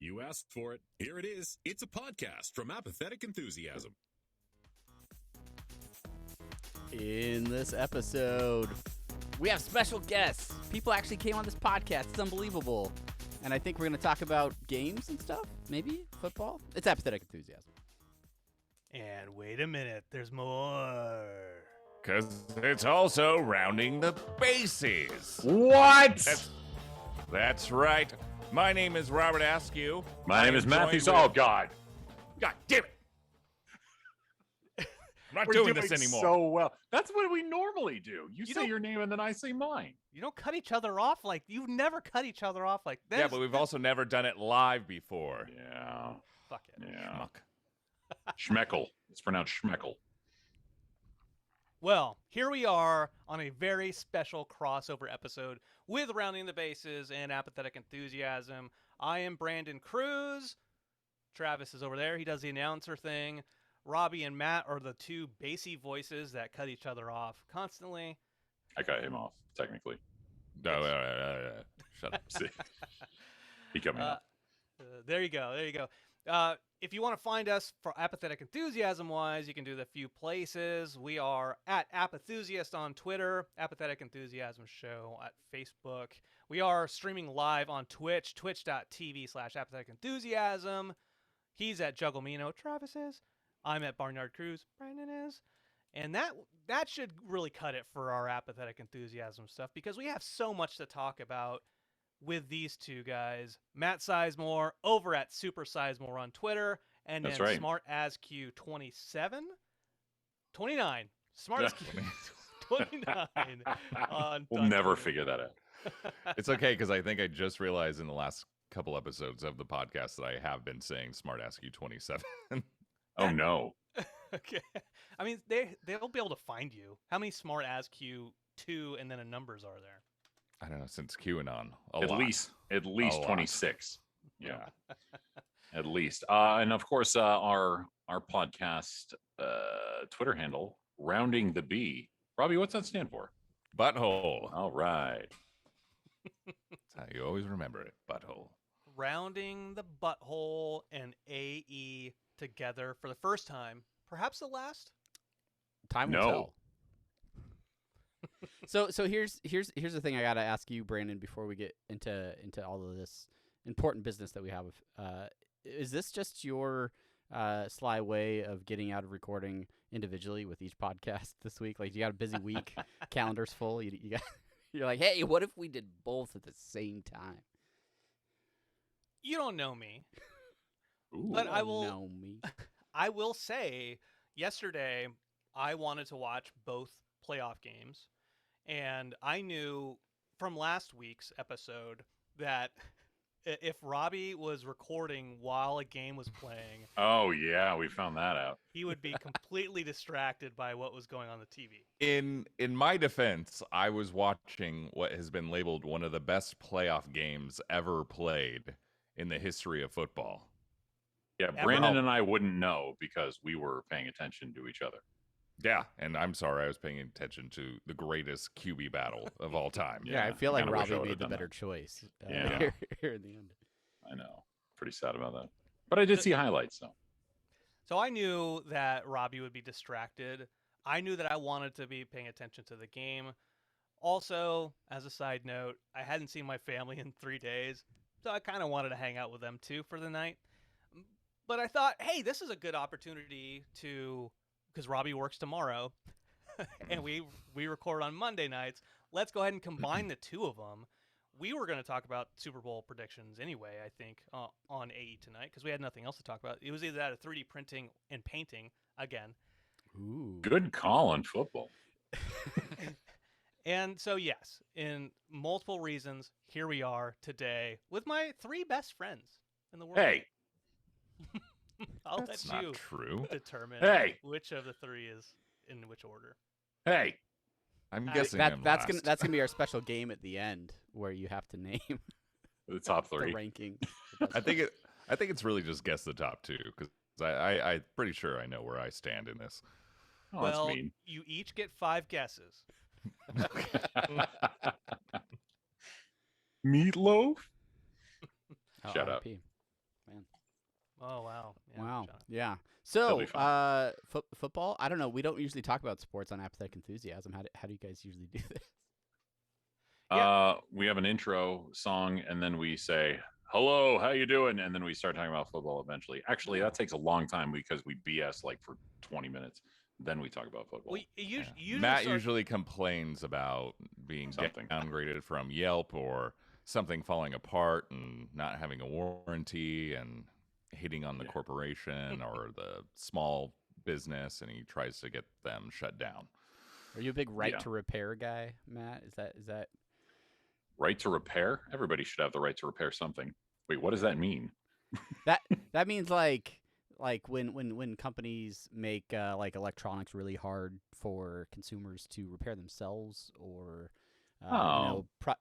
You asked for it. Here it is. It's a podcast from Apathetic Enthusiasm. In this episode, we have special guests. People actually came on this podcast. It's unbelievable. And I think we're going to talk about games and stuff. Maybe football. It's Apathetic Enthusiasm. And wait a minute, there's more. Because it's also rounding the bases. What? That's right. My name is Robert Askew. My name is Matthew. Oh, God. God damn it. I'm not We're doing this anymore. So well. That's what we normally do. You say your name and then I say mine. You don't cut each other off like you've never cut each other off like this. Yeah, but we've also never done it live before. Yeah. Fuck it. Yeah. Schmeckel. It's pronounced Schmeckel. Well, here we are on a very special crossover episode with Rounding the Bases and Apathetic Enthusiasm. I am Brandon Cruz. Travis is over there. He does the announcer thing. Robbie and Matt are the two bassy voices that cut each other off constantly. I cut him off, technically. No, shut up. See? He cut me off. There you go. There you go. If you want to find us for Apathetic Enthusiasm-wise, you can do the few places. We are at Apathusiast on Twitter, Apathetic Enthusiasm Show at Facebook. We are streaming live on Twitch, twitch.tv/Apathetic Enthusiasm. He's at Jugglemino, Travis is. I'm at Barnyard Cruz, Brandon is. And that should really cut it for our Apathetic Enthusiasm stuff because we have so much to talk about with these two guys. Matt Sizemore over at Super Sizemore on Twitter, and That's then right. Smart as Q 29. Smart as Q 29 on We'll Twitter. never figure that out. It's okay, because I think I just realized in the last couple episodes of the podcast that I have been saying Smart Askew 27. Oh, no. Okay. I mean, they'll be able to find you. How many Smart as Q 2 and then a numbers are there? I don't know, since QAnon. At least A lot. 26. Yeah. At least. And of course, our podcast Twitter handle, Rounding the B. Robbie, what's that stand for? Butthole. All right. That's how you always remember it. Butthole. Rounding the butthole and AE together for the first time, perhaps the last. Time will No. tell. So here's the thing I gotta ask you, Brandon, before we get into all of this important business that we have. Is this just your sly way of getting out of recording individually with each podcast this week? Like, you got a busy week, calendar's full. You're like, hey, what if we did both at the same time? You don't know me, Ooh. but I You will. know me. I will say, yesterday I wanted to watch both playoff games, and I knew from last week's episode that if Robbie was recording while a game was playing, Oh, yeah. We found that out. he would be completely distracted by what was going on the TV. In my defense, I was watching what has been labeled one of the best playoff games ever played in the history of football. Yeah, Ever. Brandon and I wouldn't know because we were paying attention to each other. Yeah, and I'm sorry, I was paying attention to the greatest QB battle of all time. Yeah, I Yeah, feel like kinda wish I Robbie would've made the done better that. choice Yeah. here in the end. I know. Pretty sad about that. But I did see highlights, though. So I knew that Robbie would be distracted. I knew that I wanted to be paying attention to the game. Also, as a side note, I hadn't seen my family in 3 days, so I kind of wanted to hang out with them too for the night. But I thought, hey, this is a good opportunity to, because Robbie works tomorrow, and we record on Monday nights. Let's go ahead and combine the two of them. We were going to talk about Super Bowl predictions anyway, I think, on AE tonight, because we had nothing else to talk about. It was either that or 3D printing and painting again. Ooh. Good call on football. And so, yes, in multiple reasons, here we are today with my 3 best friends in the world. Hey. I'll That's let not you true. determine Hey. which of the 3 is in which order. Hey. I'm guessing I'm That's last. gonna be our special game at the end where you have to name The top the 3. ranking. I think it's really just guess the top 2, because I'm pretty sure I know where I stand in this. Oh, well, that's mean. you each get 5 guesses. Meatloaf? Oh, Shut up. RIP. Man. Oh wow. Yeah, Wow. John. Yeah. That'll So, be fun. football. I don't know. We don't usually talk about sports on Apathetic Enthusiasm. How do you guys usually do this? We have an intro song, and then we say, "Hello, how you doing?" And then we start talking about football eventually. Actually, that takes a long time because we BS like for 20 minutes. Then we talk about football. Well, usually Matt starts- usually complains about being Something. downgraded from Yelp or something falling apart and not having a warranty and hitting on the Yeah. corporation or the small business, and he tries to get them shut down. Are you a big right Yeah. to repair guy, Matt? Is that Right to repair? Everybody should have the right to repair something. Wait, what does that mean? that means like when companies make like electronics really hard for consumers to repair themselves, or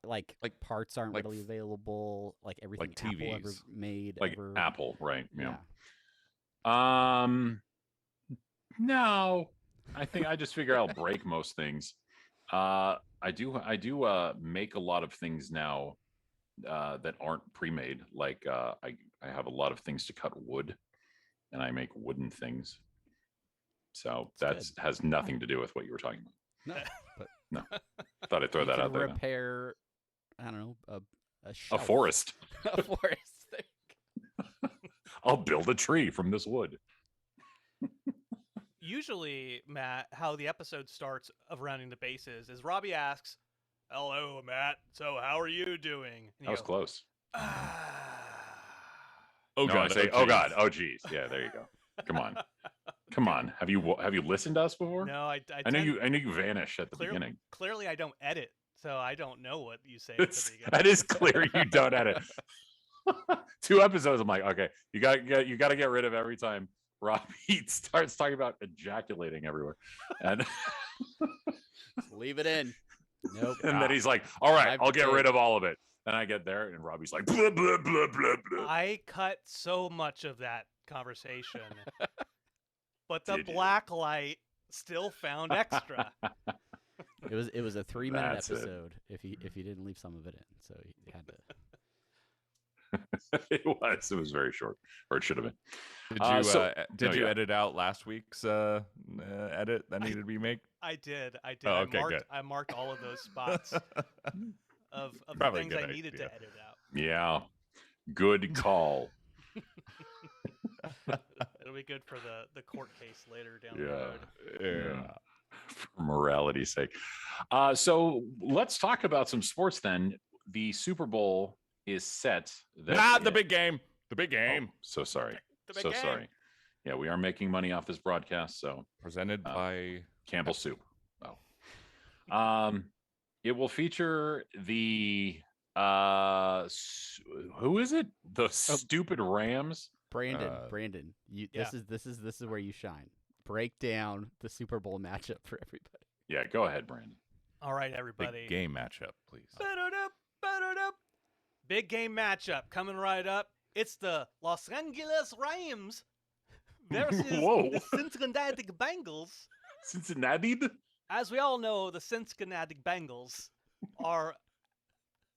like parts aren't like readily available, like everything like Apple ever TVs. made, Like ever. Apple, right? Yeah. No. I think I just figure I'll break most things. I do make a lot of things now that aren't pre-made. Like I have a lot of things to cut wood, and I make wooden things. So that That's has nothing to do with what you were talking about. No, but Thought I'd throw you that can out there. repair. I don't know a A shelf. forest. A forest. I'll build a tree from this wood. usually, Matt, how the episode starts of Rounding the Bases is Robbie asks, "Hello, Matt. So how are you doing?" And That was close. Oh No, god! I say, oh, oh geez. god, oh geez. Yeah, there you go. Come on. Have you listened to us before? No, I I know tend- you vanish at the beginning. Clearly, I don't edit, so I don't know what you say at the beginning. That is clear. You don't edit. 2 episodes. I'm like, okay, you got to get rid of every time Robbie starts talking about ejaculating everywhere, and Leave it in. Nope. and then he's like, all right, I've I'll get paid. rid of all of it. Then I get there, and Robbie's like, blah blah blah blah blah. I cut so much of that conversation, but the Did you? black light still found extra. It was a 3-minute That's it. episode if you didn't leave some of it in, so you had to. It was very short, or it should have been. Did you yeah. edit out last week's edit that needed to be made? I did. Oh, okay, good. I marked all of those spots of the Probably a things I good needed idea. to edit out. Yeah, good call. It'll be good for the court case later down the Yeah, road. Yeah. for morality's sake. So let's talk about some sports then. The Super Bowl is set. The big game. The big game. So sorry. The big So game. sorry. Yeah, we are making money off this broadcast. So Presented by Campbell Soup. It will feature the who is it? The stupid Rams. Brandon, this is where you shine. Break down the Super Bowl matchup for everybody. Yeah, go ahead, Brandon. All right, big everybody. game matchup, please. Ba-da-da, ba-da-da. Big game matchup coming right up. It's the Los Angeles Rams versus Whoa. the Cincinnati Bengals. Cincinnati. As we all know, the Cincinnati Bengals are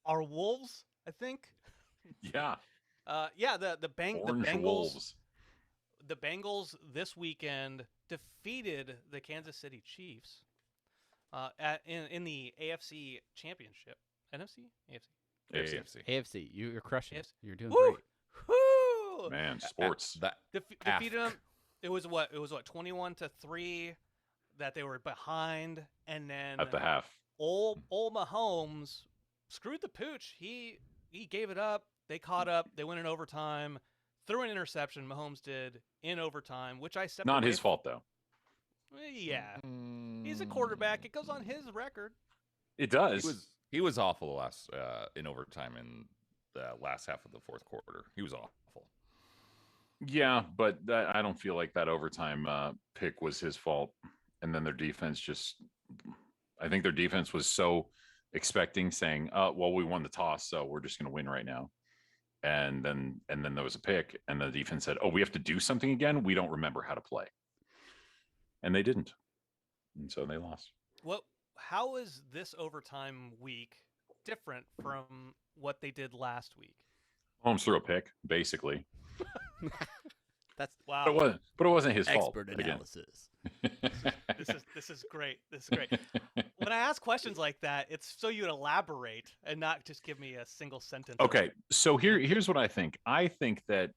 wolves, I think. Yeah. The Orange Bengals. Wolves. The Bengals this weekend defeated the Kansas City Chiefs in the AFC Championship. NFC? AFC. AFC, you're crushing it. AFC. You're doing Woo! great. Woo! Man, sports. Defeated them. It was what 21-3 that they were behind, and then At the half. old Mahomes screwed the pooch. He gave it up. They caught up. They went in overtime. Threw an interception. Mahomes did in overtime, which I stepped Not away his fault though. Yeah, he's a quarterback. It goes on his record. It does. He was awful the last in overtime in the last half of the fourth quarter. He was awful. Yeah, but I don't feel like that overtime pick was his fault. And then their defense I think their defense was so expecting, saying, well, we won the toss, so we're just going to win right now. And then there was a pick, and the defense said, oh, we have to do something again. We don't remember how to play. And they didn't. And so they lost. How is this overtime week different from what they did last week? Holmes threw a pick, basically. That's Wow. But it wasn't his fault. expert again. analysis. This is great. This is great. When I ask questions like that, it's so you elaborate and not just give me a single sentence. Okay, so here's what I think. I think that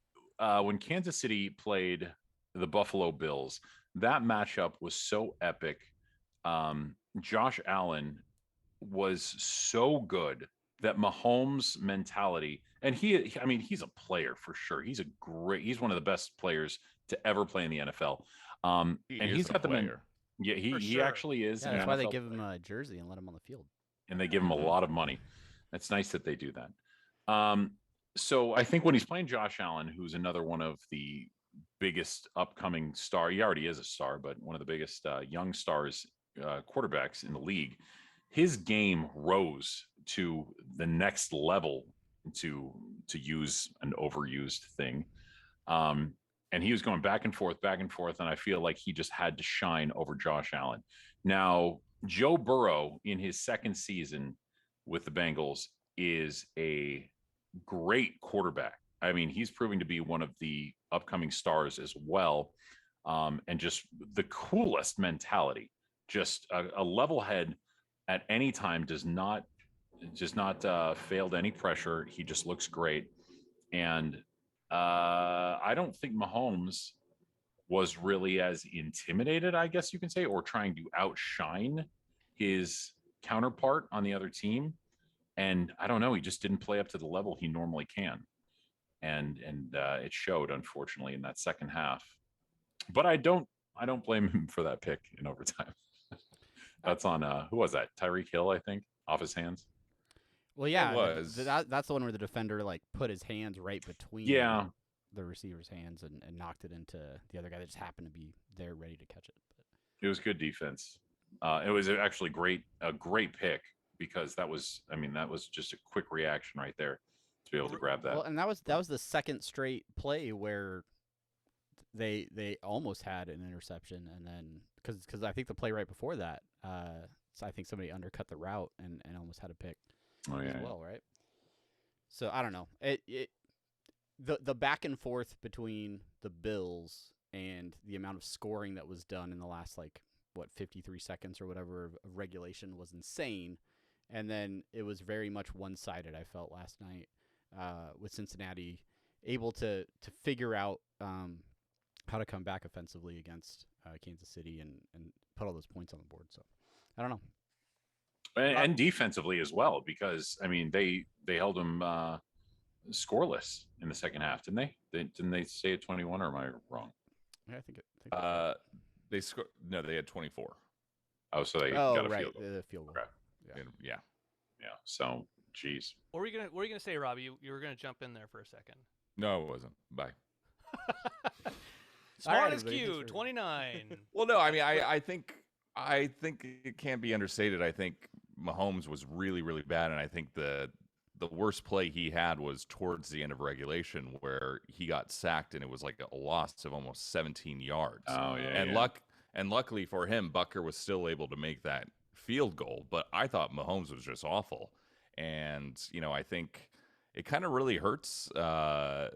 when Kansas City played the Buffalo Bills, that matchup was so epic. Josh Allen was so good that Mahomes' mentality, and I mean, he's a player for sure. He's one of the best players to ever play in the NFL. And he's got the player. Yeah, he sure. actually is. Yeah, an that's why they NFL give him player. a jersey and let him on the field. And they give him a lot of money. It's nice that they do that. So I think when he's playing Josh Allen, who's another one of the biggest upcoming star, he already is a star, but one of the biggest young stars quarterbacks in the league, his game rose to the next level, to use an overused thing. And he was going back and forth, and I feel like he just had to shine over Josh Allen. Now, Joe Burrow in his second season with the Bengals is a great quarterback. I mean, he's proving to be one of the upcoming stars as well. And just the coolest mentality, just a level head at any time, does not fail to any pressure. He just looks great. And I don't think Mahomes was really as intimidated, I guess you can say, or trying to outshine his counterpart on the other team. And I don't know, he just didn't play up to the level he normally can. And it showed, unfortunately, in that second half. But I don't blame him for that pick in overtime. That's on who was that? Tyreek Hill, I think, off his hands. Well, yeah, It was. that's the one where the defender like put his hands right between the receiver's hands and knocked it into the other guy that just happened to be there ready to catch it. But It was good defense. It was actually a great pick, because that was just a quick reaction right there to be able to grab that. well, and that was the second straight play where they almost had an interception, and then because I think the play right before that, so I think somebody undercut the route and almost had a pick. Oh yeah, as well, right? So I don't know. The back and forth between the Bills and the amount of scoring that was done in the last 53 seconds or whatever of regulation was insane, and then it was very much one-sided. I felt last night with Cincinnati able to figure out how to come back offensively against Kansas City and put all those points on the board. So I don't know. and defensively as well, because I mean they held them scoreless in the second half, didn't they? Didn't they stay at 21, or am I wrong? Yeah, I think They scored. No, they had 24. Oh, so they got a right, field goal. the field goal. Okay. Yeah. Yeah. So, geez. What were you gonna say, Robbie? You were gonna jump in there for a second. No, it wasn't. Bye. Smart right, as everybody, Q, thanks for- 29. Well, no, I mean, I think it can't be understated. I think Mahomes was really, really bad, and I think the worst play he had was towards the end of regulation, where he got sacked, and it was like a loss of almost 17 yards. Oh yeah. And yeah. luckily for him, Bucker was still able to make that field goal. But I thought Mahomes was just awful, and I think it kind of really hurts. A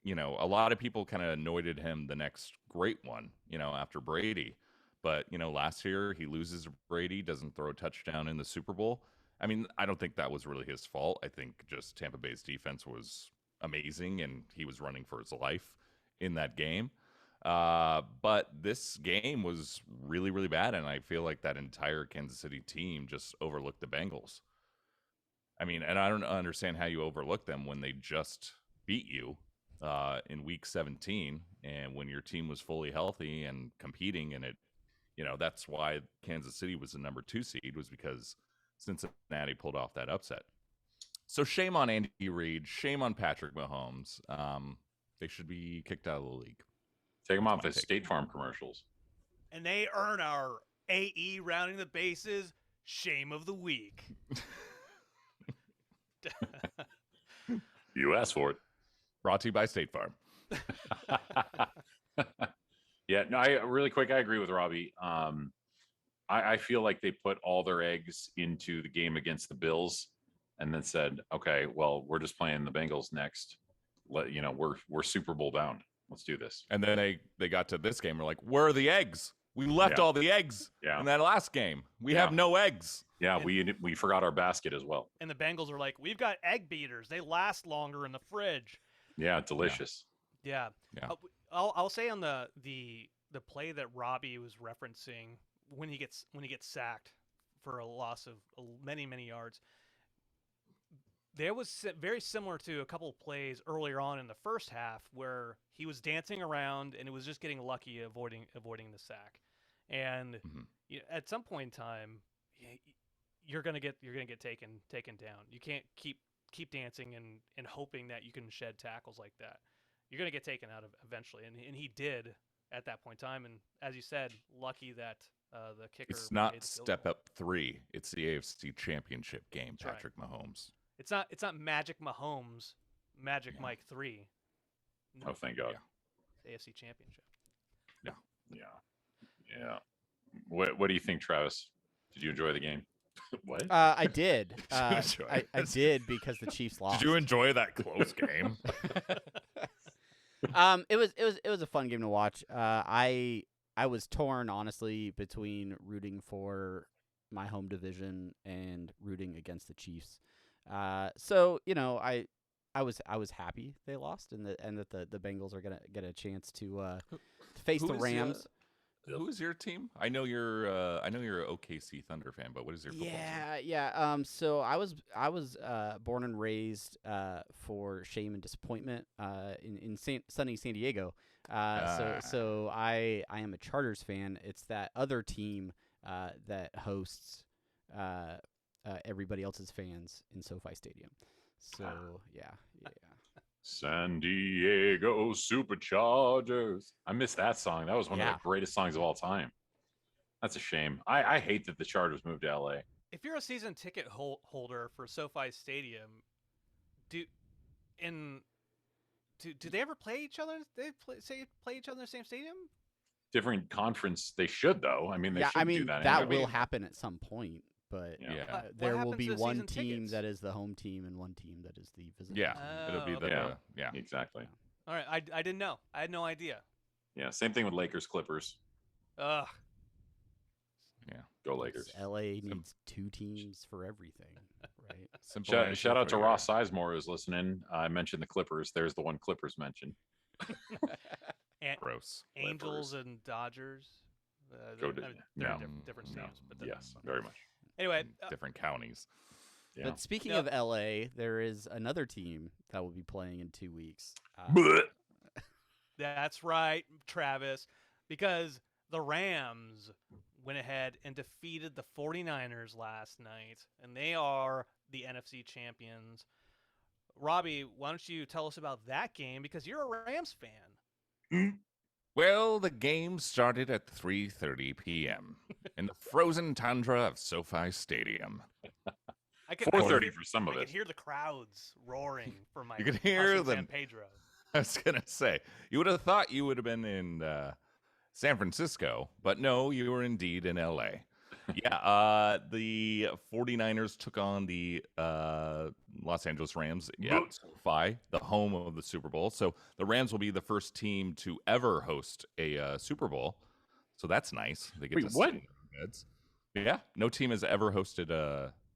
lot of people kind of anointed him the next great one, after Brady. But, last year he loses to Brady, doesn't throw a touchdown in the Super Bowl. I mean, I don't think that was really his fault. I think just Tampa Bay's defense was amazing, and he was running for his life in that game. But this game was really, really bad, and I feel like that entire Kansas City team just overlooked the Bengals. I mean, and I don't understand how you overlook them when they just beat you in Week 17, and when your team was fully healthy and competing, and that's why Kansas City was the number 2 seed, was because Cincinnati pulled off that upset. So shame on Andy Reid, shame on Patrick Mahomes. They should be kicked out of the league. Take them off the State Farm commercials. And they earn our AE rounding the bases shame of the week. You asked for it. Brought to you by State Farm. Yeah, no, really quick, I agree with Robbie. I feel like they put all their eggs into the game against the Bills and then said, okay, well, we're just playing the Bengals next. we're Super Bowl bound. Let's do this. And then they got to this game. We're like, where are the eggs? We left all the eggs in that last game. We have no eggs. Yeah, we forgot our basket as well. And the Bengals are like, we've got egg beaters. They last longer in the fridge. Yeah, delicious. Yeah. I'll say on the play that Robbie was referencing when he gets sacked for a loss of many yards. There was very similar to a couple of plays earlier on in the first half where he was dancing around and it was just getting lucky avoiding the sack. And at some point in time, you're gonna get taken down. You can't keep dancing and hoping that you can shed tackles like that. You're gonna get taken out of eventually, and he did at that point in time. And as you said, lucky that the kicker. It's not step up 3. It's the AFC Championship game. That's Patrick Mahomes. It's not Magic Mahomes, Magic Mike 3. No. Oh, thank God. It's AFC Championship. Yeah. What do you think, Travis? Did you enjoy the game? What? I did. Did you enjoy I did because the Chiefs lost. Did you enjoy that close game? It was a fun game to watch. I was torn, honestly, between rooting for my home division and rooting against the Chiefs. So I was happy they lost and that the Bengals are gonna get a chance to face the Rams. Who is your team? I know you're a OKC Thunder fan, but what is your football team? Yeah. So I was born and raised for shame and disappointment in sunny San Diego. So I am a Chargers fan. It's that other team that hosts everybody else's fans in SoFi Stadium. So yeah. San Diego Superchargers. I missed that song. That was one of the greatest songs of all time. That's a shame. I hate that the Chargers moved to LA. If you're a season ticket holder for SoFi Stadium, do they ever play each other? They play each other in the same stadium? Different conference. They should, though. I mean, they should do that. That anyway. will happen at some point. But there will be one team that is the home team and one team that is the visitor. Yeah, it'll be exactly. All right, I didn't know. I had no idea. Yeah, same thing with Lakers Clippers. Ugh. Yeah, go Lakers. LA needs 2 teams for everything, right? Shout out to Ross Sizemore who's listening. I mentioned the Clippers. There's the one Clippers mentioned. Gross. Angels Clippers. And Dodgers. Different teams. But yes, very much. Anyway, different counties. Yeah. But speaking of LA, there is another team that will be playing in 2 weeks. That's right, Travis, because the Rams went ahead and defeated the 49ers last night, and they are the NFC champions. Robbie, why don't you tell us about that game, because you're a Rams fan. Well, the game started at 3:30 p.m. in the frozen tundra of SoFi Stadium. 4:30 for some of I it. could hear the crowds roaring for my You could hear them. San Pedro. I was going to say, you would have thought you would have been in San Francisco, but no, you were indeed in L.A. Yeah, the 49ers took on the Los Angeles Rams at SoFi, the home of the Super Bowl. So the Rams will be the first team to ever host a Super Bowl. So that's nice. They get to what? sit in their beds. Yeah, no team has ever hosted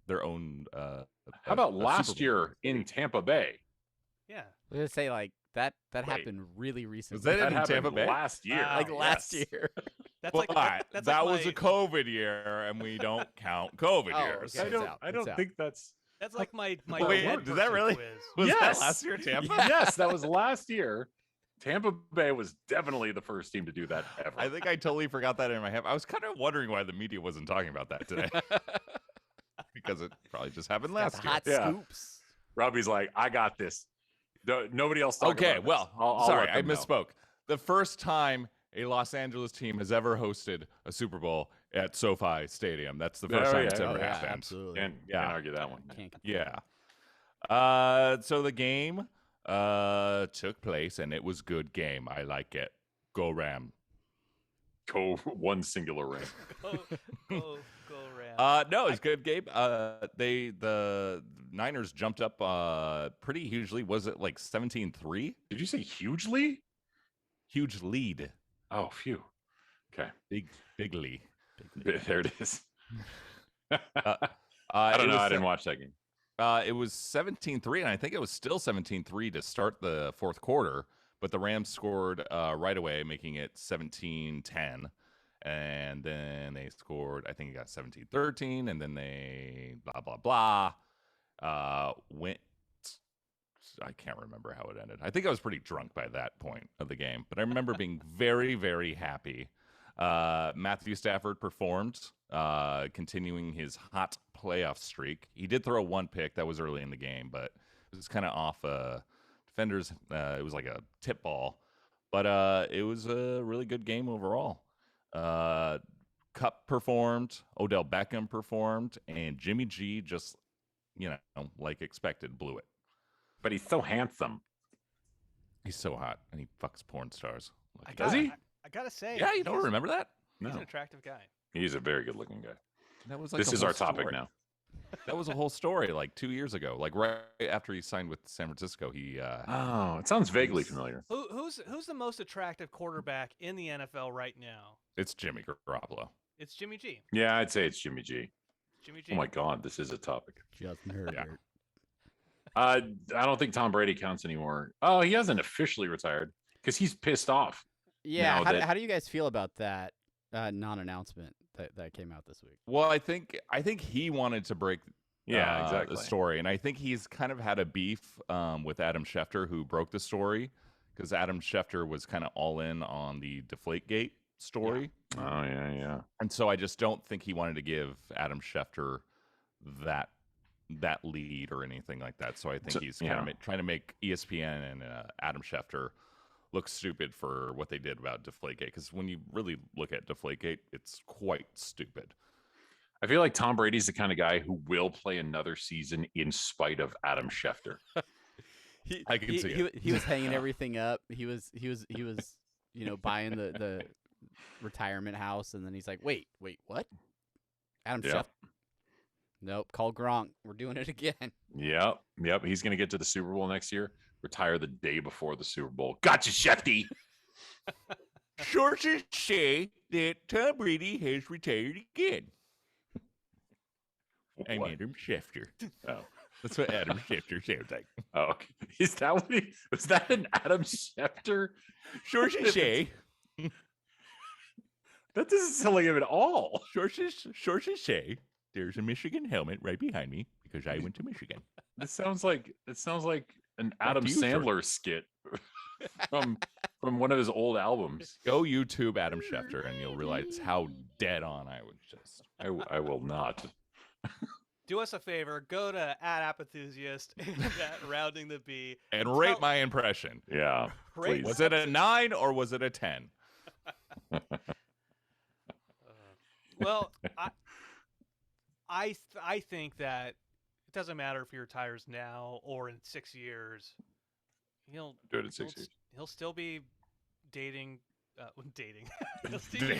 their own. How about last year in Tampa Bay? Yeah, I was gonna say that happened really recently. Was that in Tampa Bay last year? Last year. that's but that's that like was a COVID year, and we don't count COVID years. Okay. I don't think that's. That's like my Wait, one did that person really? quiz. Was that Yes. last year in Tampa? Yes, that was last year. Tampa Bay was definitely the first team to do that ever. I think I totally forgot that in my head. I was kind of wondering why the media wasn't talking about that today. Because it probably just happened last year. Hot scoops. Robbie's like, I got this. Nobody else talked about this. Well, I'll sorry, let I them know. misspoke. The first time a Los Angeles team has ever hosted a Super Bowl at SoFi Stadium. That's the first time it's ever happened. Absolutely. Can't argue that one. Can't Yeah. So the game took place, and it was good game. I like it. Go Ram. Go one singular Ram. Go Rams. No, it's good, Gabe. The Niners jumped up pretty hugely. Was it like 17-3? Did you say hugely? Huge lead. Oh, phew. Okay. Big lead. There it is. I don't know. I didn't watch that game. It was 17-3, and I think it was still 17-3 to start the fourth quarter, but the Rams scored right away, making it 17-10. And then they scored, I think it got 17-13, and then they blah, blah, blah. Went, I can't remember how it ended. I think I was pretty drunk by that point of the game, but I remember being very, very happy. Matthew Stafford performed, continuing his hot playoff streak. He did throw one pick that was early in the game, but it was kind of off defenders. It was like a tip ball, but it was a really good game overall. Cup performed, Odell Beckham performed, and Jimmy G just, like expected, blew it. But he's so handsome. He's so hot, and he fucks porn stars. Does he? I gotta say. Yeah, you don't remember that? He's No. an attractive guy. He's a very good-looking guy. That was like This a is whole our topic story. now. That was a whole story like 2 years ago. Like right after he signed with San Francisco, he Oh, it sounds vaguely familiar. Who's the most attractive quarterback in the NFL right now? it's Jimmy Garoppolo. It's Jimmy G. Yeah, I'd say it's Jimmy G. Jimmy G. Oh my God, this is a topic. Justin Herbert. Yeah. I don't think Tom Brady counts anymore. Oh, he hasn't officially retired because he's pissed off. Yeah. Now How do you guys feel about that non-announcement that came out this week? Well, I think he wanted to break Yeah, exactly. the story, and I think he's kind of had a beef with Adam Schefter, who broke the story, because Adam Schefter was kind of all in on the Deflategate story. Oh yeah. And so I just don't think he wanted to give Adam Schefter that lead or anything like that. So I think he's kind of trying to make ESPN and Adam Schefter look stupid for what they did about Deflategate. Because when you really look at Deflategate, it's quite stupid. I feel like Tom Brady's the kind of guy who will play another season in spite of Adam Schefter. I can see it. He was hanging everything up. He was buying the retirement house, and then he's like, wait, what? Adam Yep. Schefter. Nope, call Gronk. We're doing it again. Yep. He's going to get to the Super Bowl next year, retire the day before the Super Bowl. Gotcha, Shefty. Sources say that Tom Brady has retired again. I'm What? Adam Schefter. Oh. That's what Adam Schefter sounds like. Oh, okay. Is that what was that an Adam Schefter? Sources say. That doesn't sound like him at all. Sources say there's a Michigan helmet right behind me because I went to Michigan. It sounds like an Back Adam to you, sir. Sandler skit from one of his old albums. Go YouTube Adam Schefter and you'll realize how dead on I was just. I will not. Do us a favor. Go to @Apathusiast at Rounding the B. And rate my impression. Yeah. Great. Please. Was it a 9 or was it a 10? Well, I think that it doesn't matter if he retires now or in 6 years. He'll Do it in 6 years. He'll still be dating. Dating.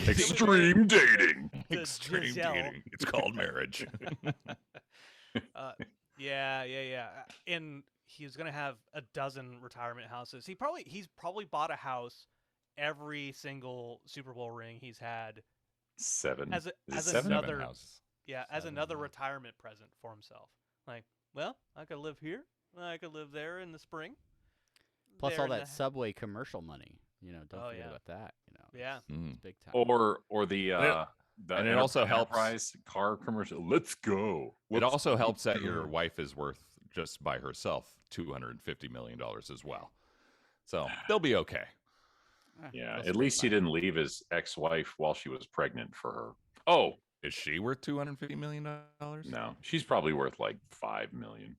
Extreme dating. Extreme Giselle. dating. It's called marriage. Yeah. And he's gonna have a dozen retirement houses. He's probably bought a house every single Super Bowl ring he's had 7. as Is it as 7? another houses. as Seven, another yeah. retirement present for himself. Like, well, I could live here. I could live there in the spring. Plus there all in that the- Subway commercial money. Don't Oh, forget yeah. about that. Yeah. Mm. It's big time. Or the and it also helps- Enterprise car commercial. Let's go. It also helps that your wife is worth just by herself $250 million as well. So they'll be okay. Yeah, Plus at least he fine. didn't leave his ex-wife while she was pregnant for her. Oh, Is she worth $250 million? no. She's probably worth like 5 million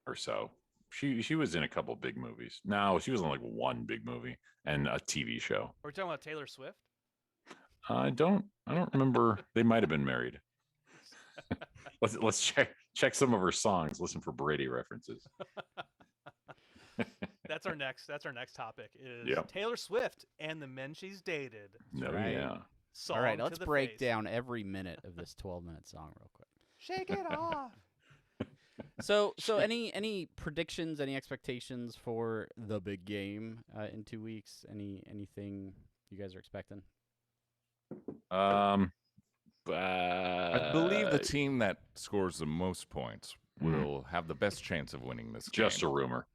or so. She was in a couple big movies. No, she was in like one big movie and a TV show. Are we talking about Taylor Swift? I don't remember. They might have been married. Let's check some of her songs. Listen for Brady references. That's our next topic is Yep. Taylor Swift and the men she's dated. No, right. yeah. Song All right, to let's the break face. down every minute of this 12-minute song real quick. Shake it off. So any predictions, any expectations for the big game in 2 weeks? Anything you guys are expecting? I believe the team that scores the most points will have the best chance of winning this Just a game. rumor.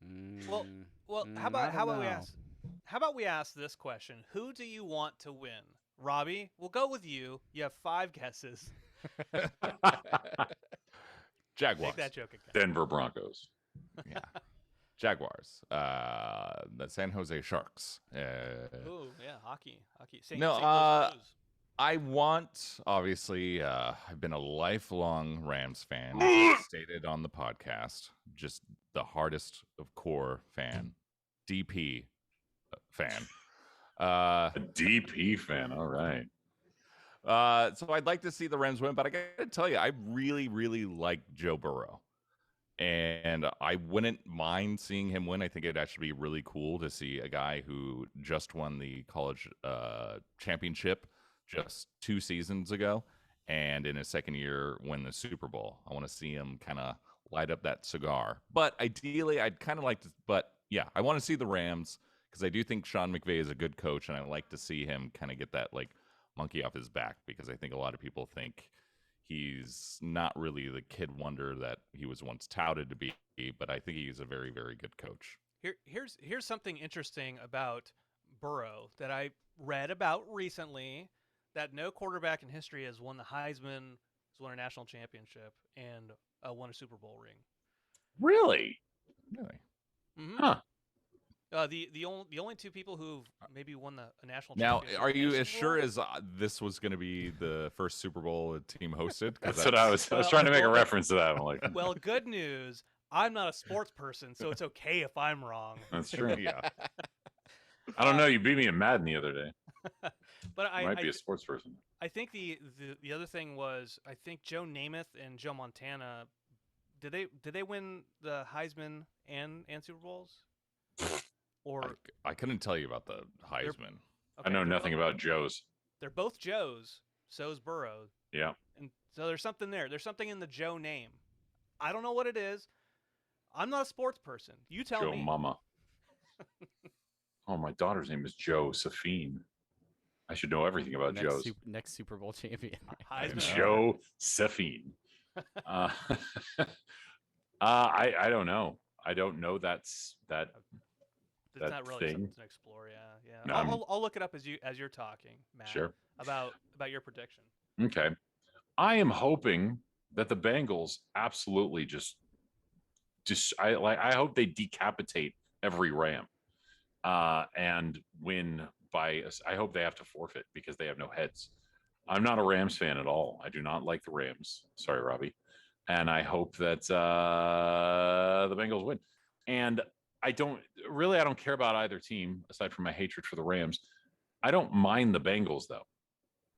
Well, how about we ask this question? Who do you want to win? Robbie, we'll go with you. You have 5 guesses. Jaguars. Make that joke again. Denver Broncos. Yeah. Jaguars. The San Jose Sharks. Ooh, yeah, hockey. St. No, Louis Blues. I want, obviously, I've been a lifelong Rams fan, as I stated on the podcast. Just the hardest of core fan. DP fan. A DP fan. All right. So I'd like to see the Rams win, but I got to tell you, I really, really like Joe Burrow. And I wouldn't mind seeing him win. I think it'd actually be really cool to see a guy who just won the college championship just 2 seasons ago and in his second year win the Super Bowl. I want to see him kind of light up that cigar. But ideally, I'd kind of like to, but yeah, I want to see the Rams because I do think Sean McVay is a good coach, and I like to see him kind of get that like monkey off his back because I think a lot of people think he's not really the kid wonder that he was once touted to be, but I think he's a very, very good coach. Here's something interesting about Burrow that I read about recently, that no quarterback in history has won the Heisman, has won a national championship, and won a Super Bowl ring. Really? Really? Mm-hmm. Huh. The only 2 people who've maybe won a national Now, championship. are you and a as Super sure Bowl? as the was going to be the first Super Bowl a team hosted? 'Cause That's what I was trying to make a reference to that. I'm like, Well, good news. I'm not a sports person, so it's okay if I'm wrong. that's true. Yeah. I don't know. You beat me in Madden the other day. But You might be a sports person. I think the other thing was, I think Joe Namath and Joe Montana, did they win the Heisman and Super Bowls? Or I couldn't tell you about the Heisman. I know nothing about Joe's. They're both Joes. So's Burrow. Yeah. And so there's something there. There's something in the Joe name. I don't know what it is. I'm not a sports person. You tell Joe me. Mama. Oh, my daughter's name is Josephine. I should know everything about Joe's. Next Super Bowl champion. Heisman. Josephine. I don't know. I don't know that's that. It's that not really thing. something to explore. Yeah. No, I'll look it up as you're talking, Matt. Sure. About your prediction. Okay. I am hoping that the Bengals absolutely just I hope they decapitate every Ram and win by, I hope they have to forfeit because they have no heads. I'm not a Rams fan at all. I do not like the Rams. Sorry, Robbie. And I hope that the Bengals win. And I don't care about either team aside from my hatred for the Rams. I don't mind the Bengals, though.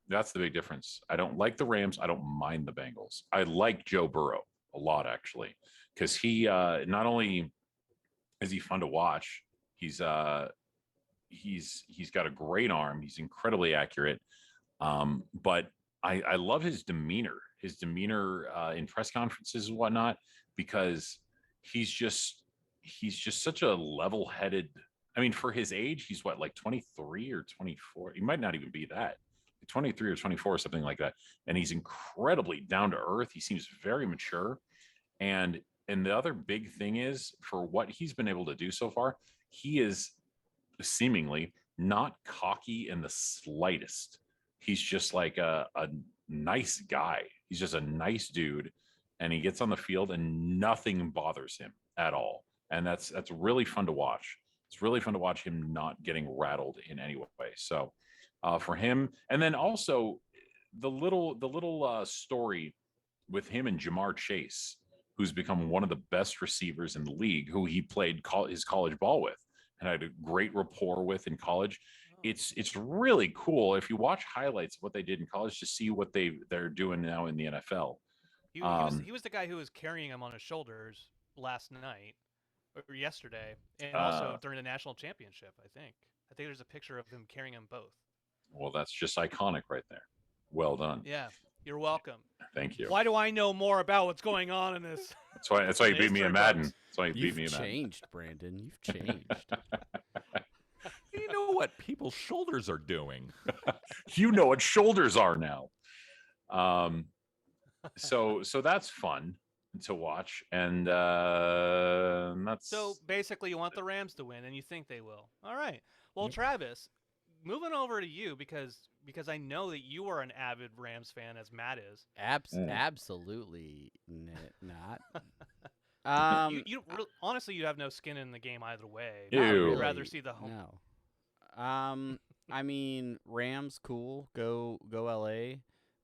That's the big difference. I don't like the Rams. I don't mind the Bengals. I like Joe Burrow a lot, actually, because he not only is he fun to watch, he's got a great arm. He's incredibly accurate. But I love his demeanor in press conferences and whatnot, because he's just such a level-headed. I mean, for his age, he's what, like 23 or 24? He might not even be that. 23 or 24 or something like that. And he's incredibly down to earth. He seems very mature. And the other big thing is, for what he's been able to do so far, he is seemingly not cocky in the slightest. He's just like a nice guy. He's just a nice dude, and he gets on the field and nothing bothers him at all. And that's really fun to watch. It's really fun to watch him not getting rattled in any way. So for him, and then also the little story with him and Jamar Chase, who's become one of the best receivers in the league, who he played his college ball with and had a great rapport with in college. It's really cool if you watch highlights of what they did in college to see what they're doing now in the NFL. He was the guy who was carrying him on his shoulders last night. or yesterday, and also during the national championship. I think there's a picture of him carrying them both. Well, that's just iconic right there. Well done. Yeah, you're welcome. Thank you. Why do I know more about what's going on in this? That's why you beat me in Madden. That's why you beat me in Madden. You've changed, Brandon. You've changed. You know what people's shoulders are doing. You know what shoulders are now. So that's fun to watch, and that's So basically, you want the Rams to win, and you think they will. All right. Well, Travis, moving over to you because I know that you are an avid Rams fan, as Matt is. Absolutely not. Honestly, you have no skin in the game either way. Ew. I'd Really, rather see the home. No. I mean, Rams, cool. Go LA.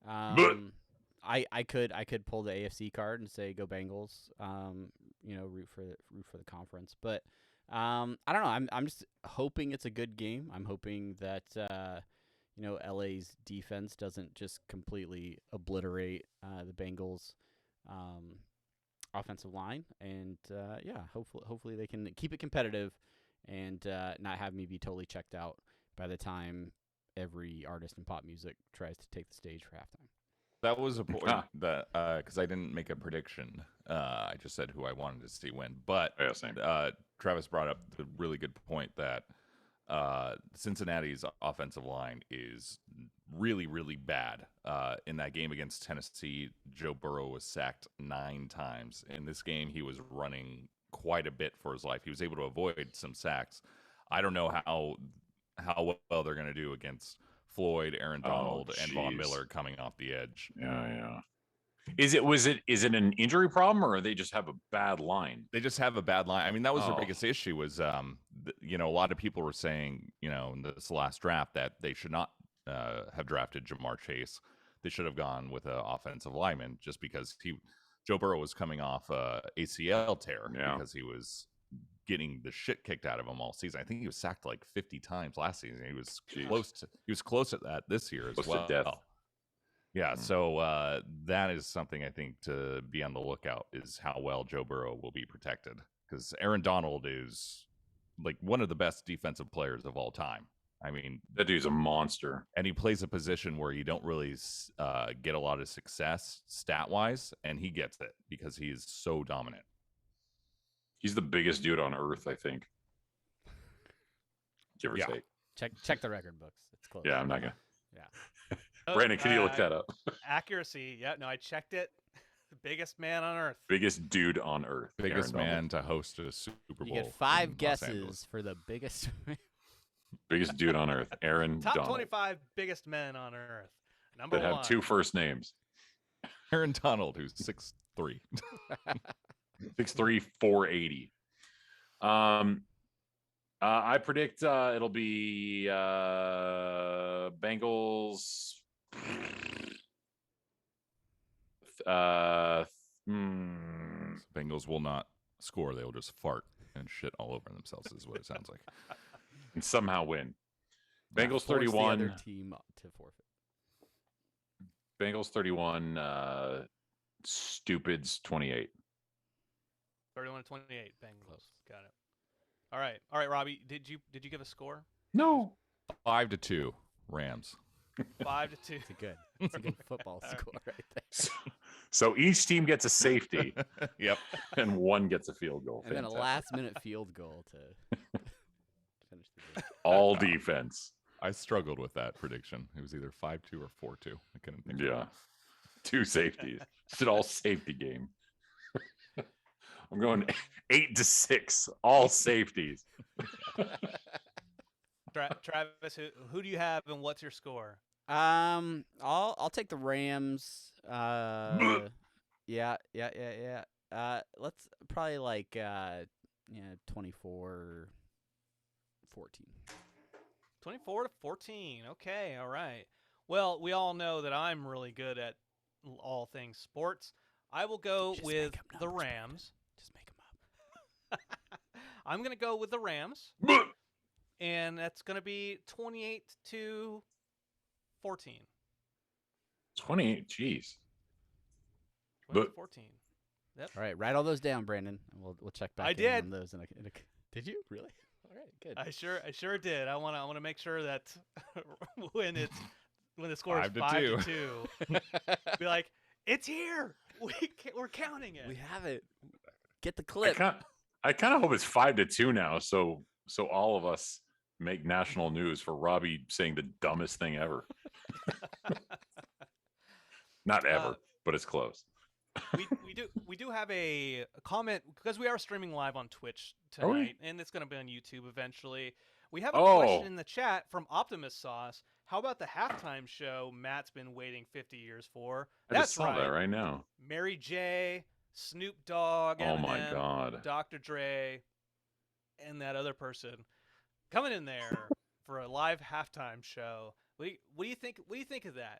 I could pull the AFC card and say go Bengals. Root for the conference. But I don't know. I'm just hoping it's a good game. I'm hoping that LA's defense doesn't just completely obliterate the Bengals offensive line, and hopefully they can keep it competitive and not have me be totally checked out by the time every artist in pop music tries to take the stage for halftime. That was a point that because I didn't make a prediction. I just said who I wanted to see win. But same. Travis brought up the really good point that Cincinnati's offensive line is really, really bad. In that game against Tennessee, Joe Burrow was sacked 9 times. In this game, he was running quite a bit for his life. He was able to avoid some sacks. I don't know how well they're going to do against Floyd, Aaron Donald, and Von Miller coming off the edge. Yeah. Is it an injury problem, or they just have a bad line? They just have a bad line. I mean, that was their biggest issue was, a lot of people were saying, in this last draft that they should not have drafted Jamar Chase. They should have gone with an offensive lineman just because Joe Burrow was coming off a ACL tear because he was getting the shit kicked out of him all season. I think he was sacked like 50 times last season. He was close at that this year as well. To death. Yeah, so that is something I think to be on the lookout is how well Joe Burrow will be protected, because Aaron Donald is like one of the best defensive players of all time. I mean, that dude's a monster, and he plays a position where you don't really get a lot of success stat-wise, and he gets it because he is so dominant. He's the biggest dude on earth, I think. Give or take. Check the record books. It's close. Yeah, I'm not gonna. Yeah. Brandon, can you look that up? Accuracy. Yeah, no, I checked it. The biggest man on earth. Biggest dude on earth. Biggest man to host a Super Bowl. You get 5 guesses for the biggest. Biggest dude on earth, Aaron Top Donald. 25 biggest men on earth. Number that one. have 2 first names. Aaron Donald, who's 6'3". 6'3", 480. I predict it'll be Bengals. Bengals will not score. They will just fart and shit all over themselves, is what it sounds like. And somehow win. Bengals Force 31. The other team to forfeit. Bengals 31. Stupids 28. 31-28 Bengals. Got it. All right, Robbie. Did you give a score? No. 5-2 Rams. 5-2. It's a good football score right there. So each team gets a safety. Yep. And one gets a field goal. And then a last-minute field goal to finish the game. All defense. I struggled with that prediction. It was either 5-2 or 4-2. I couldn't think. Yeah. 2 safeties. It's an all safety game. I'm going 8-6. All safeties. Travis, who do you have and what's your score? I'll take the Rams. Yeah. Let's probably 24-14. 24-14. Okay, all right. Well, we all know that I'm really good at all things sports. I will go with the Rams. Just make them up. I'm going to go with the Rams. And that's going to be 28-14. 28, jeez. 28-14. Yep. All right, write all those down, Brandon. And we'll check back I in did. on those. Did you really? All right, good. I sure did. I want to make sure that when the score is 5-2. 5-2, be like, it's here. We're counting it. We have it. Get the clip. I kind of hope it's 5-2 now, so all of us make national news for Robbie saying the dumbest thing ever. Not ever, but it's close. we do have a comment because we are streaming live on Twitch tonight, and it's going to be on YouTube eventually. We have a question in the chat from Optimus Sauce. How about the halftime show Matt's been waiting 50 years for? That's right. That right now. Mary J, Snoop Dogg, oh my Eminem, God, Dr. Dre, and that other person coming in there for a live halftime show. What do you think? What do you think of that?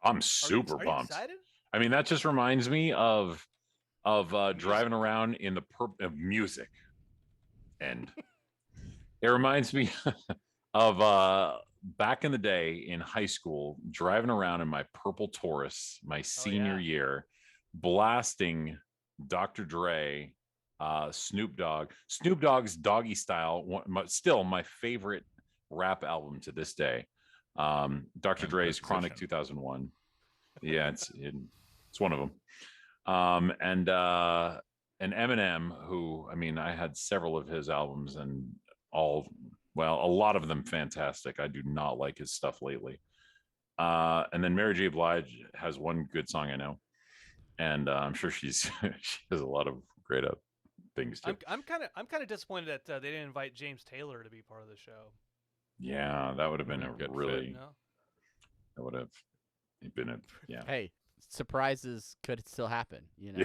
I'm super Are you pumped. excited? I mean, that just reminds me of driving around in the of music, and it reminds me of back in the day in high school, driving around in my purple Taurus, my senior year, blasting Dr. Dre, Snoop Dogg's Doggy Style, still my favorite rap album to this day. Dr. Dre's Chronic 2001. Yeah, it's one of them. And Eminem, who, I mean, I had several of his albums and a lot of them fantastic. I do not like his stuff lately. And then Mary J. Blige has one good song I know, and I'm sure she has a lot of great things too. I'm kind of disappointed that they didn't invite James Taylor to be part of the show. Yeah, that would have been a good really. Fit, no? That would have been a Hey, surprises could still happen. You know,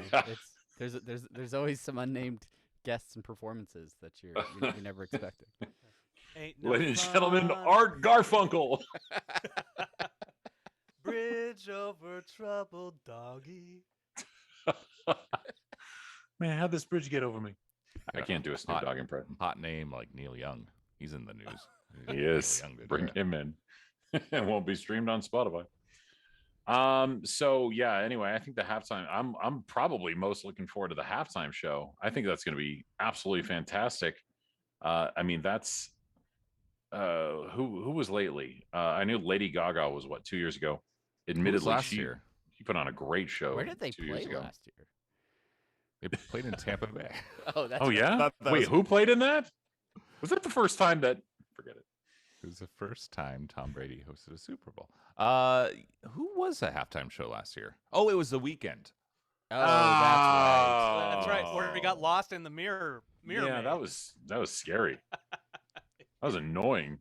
there's always some unnamed guests and performances that you're never expecting. Ladies and gentlemen, Art Garfunkel. Bridge over troubled doggy. Man, how'd this bridge get over me? I can't do a Snoop Dogg impression. Hot name like Neil Young. He's in the news. He is. Bring him in. It won't be streamed on Spotify. So yeah, anyway, I think the halftime, I'm probably most looking forward to the halftime show. I think that's going to be absolutely fantastic. I mean, that's who was lately? I knew Lady Gaga was 2 years ago. Admittedly, she put on a great show. Where did they play last year? They played in Tampa Bay. Oh yeah? Wait, who played in that? Was that the first time that? Forget it. It was the first time Tom Brady hosted a Super Bowl. Who was the halftime show last year? Oh, it was The Weeknd. Oh, that's That's right. Where we got lost in the mirror. Yeah, that was scary. That was annoying.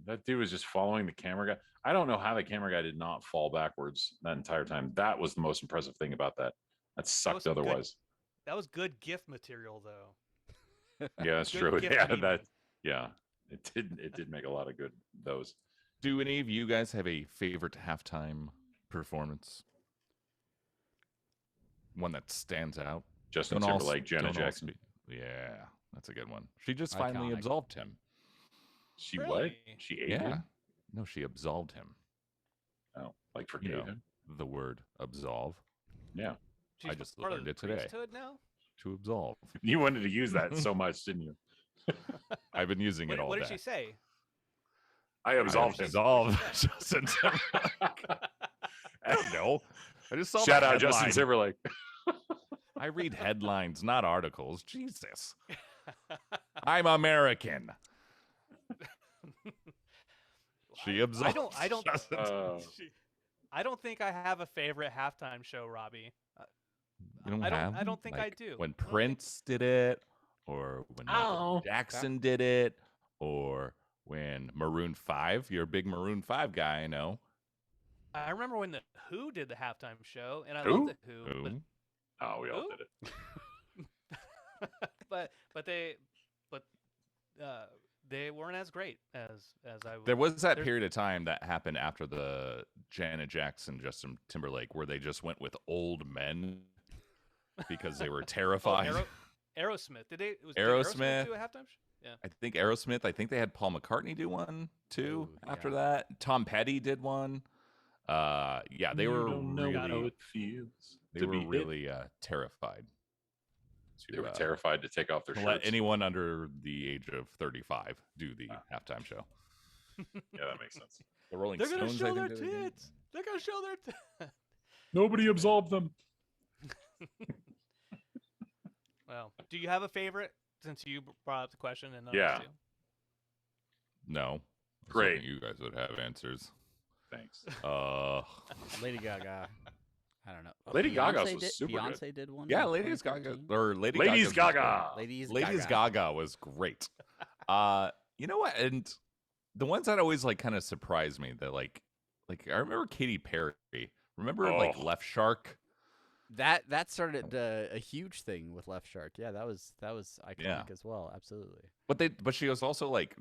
That dude was just following the camera guy. I don't know how the camera guy did not fall backwards that entire time. That was the most impressive thing about that. That sucked otherwise. That was good gift material, though. Yeah, that's true. Yeah, it did make a lot of good those. Do any of you guys have a favorite halftime performance? One that stands out? Justin Timberlake, Janet Jackson. Yeah, that's a good one. She just finally Iconic. absolved him. She Really? what? She ate him? No, she absolved him. Oh, like forgave him? The word absolve. Yeah. She's I just part of learned the it today. priesthood now. To absolve. You wanted to use that so much, didn't you? I've been using it all What day. did she say? I absolved him. Absolve Justin Timberlake. I don't know. I just saw Shout the out Justin headline. Timberlake. I read headlines, not articles. Jesus. I'm American. She absolved. I don't think I have a favorite halftime show, Robbie. You don't I don't think I do. When Prince did it, or when Michael Jackson did it, or when Maroon 5, you're a big Maroon 5 guy, I know. I remember when the Who did the halftime show, and I Who? loved the Who. Who? Oh, we all Who? did it. But they weren't as great as I would. There was that period of time that happened after the Janet Jackson, Justin Timberlake, where they just went with old men because they were terrified. Aerosmith. Did Aerosmith do a halftime show? Yeah. I think Aerosmith. I think they had Paul McCartney do one too Ooh, after yeah. that. Tom Petty did one. Yeah, they You were don't know how really, it feels they to were be hit. really terrified. They were terrified to take off their Let shirts. anyone under the age of 35 do the halftime show. Yeah, that makes sense. The Rolling They're gonna Stones, show I their think they were doing it. tits. They're gonna show their tits. Nobody absolved them. Well, do you have a favorite? Since you brought up the question, and Yeah. No. I was Great. hoping you guys would have answers. Thanks. Lady Gaga. I don't know. Lady Beyonce Gaga's was did, super good. Beyonce did one. Yeah, in Ladies Gaga 2013. or Lady Ladies Gaga. Gaga. Ladies Gaga was great. You know what? And the ones that always like kind of surprised me that like I remember Katy Perry. Remember like Oh. Left Shark? That started a huge thing with Left Shark. Yeah, that was iconic Yeah. as well. Absolutely. But she was also like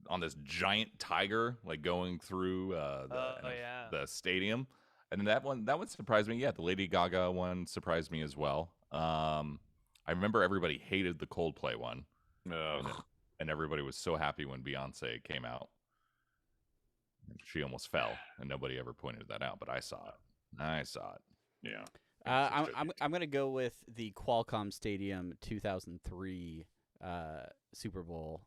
on this giant tiger like going through the stadium. And that one surprised me. Yeah, the Lady Gaga one surprised me as well. I remember everybody hated the Coldplay one. And everybody was so happy when Beyonce came out. She almost fell, and nobody ever pointed that out, but I saw it. Yeah. I'm gonna go with the Qualcomm Stadium 2003 Super Bowl,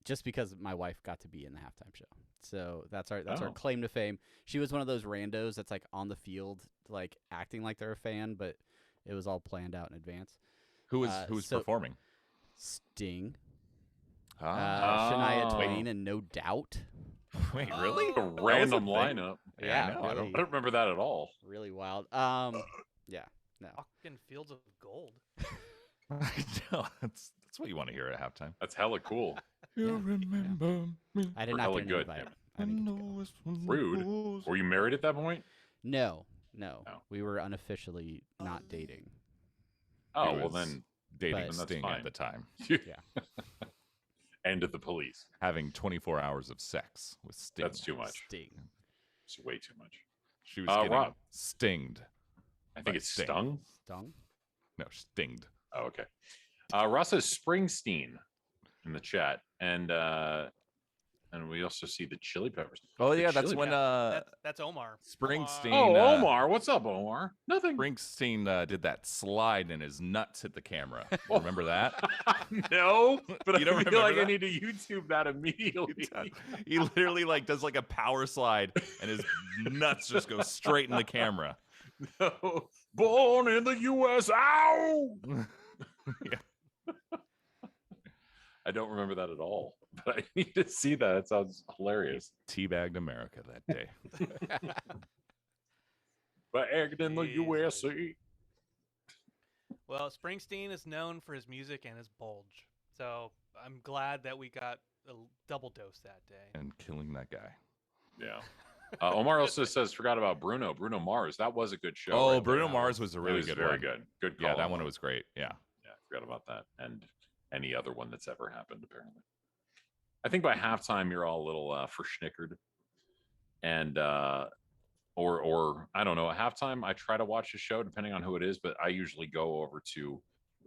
just because my wife got to be in the halftime show. So that's our claim to fame. She was one of those randos that's like on the field, like acting like they're a fan, but it was all planned out in advance. Who was performing? Sting, Ah. Shania Twain, and No Doubt. Wait, really? A random lineup. Yeah, I know. really, I don't remember that at all. really wild. Yeah, no. Fucking fields of gold. I know. That's what you want to hear at halftime. That's hella cool. You remember me? I did We're not hella get an good, invite. damn it. I didn't get to go. Rude. Were you married at that point? No. Oh. We were unofficially not dating. Oh, He well was then. dating But- Sting That's at the time, Yeah. End of the police. having 24 hours of sex with Sting. That's too much. Sting. It's way too much. She was getting Rob. stinged. I By think it's Sting. Stung. Stung? No, stinged. Oh, okay. Ross says Springsteen in the chat, and we also see the Chili Peppers. Oh The yeah, that's Chili when That's Omar. Springsteen. Oh, Omar, what's up, Omar? Nothing. Springsteen did that slide and his nuts hit the camera. Remember that? No, but You don't I feel like remember I that? need to YouTube that immediately. He literally like does like a power slide and his nuts just go straight in the camera. No. Born in the U.S. Ow! Yeah. I don't remember that at all, but I need to see that. It sounds hilarious. Teabagged America that day. But egged in the Jesus. USA. Well, Springsteen is known for his music and his bulge. So I'm glad that we got a double dose that day. And killing that guy. Yeah. Omar also says, forgot about Bruno Mars. That was a good show. Oh, right Bruno there. Mars was a really It was good very one. good. Good call. Yeah, that one Omar. was great. Yeah. Yeah, I forgot about that. And any other one that's ever happened, apparently. I think by halftime you're all a little verschnickered. And or I don't know, at halftime I try to watch the show depending on who it is, but I usually go over to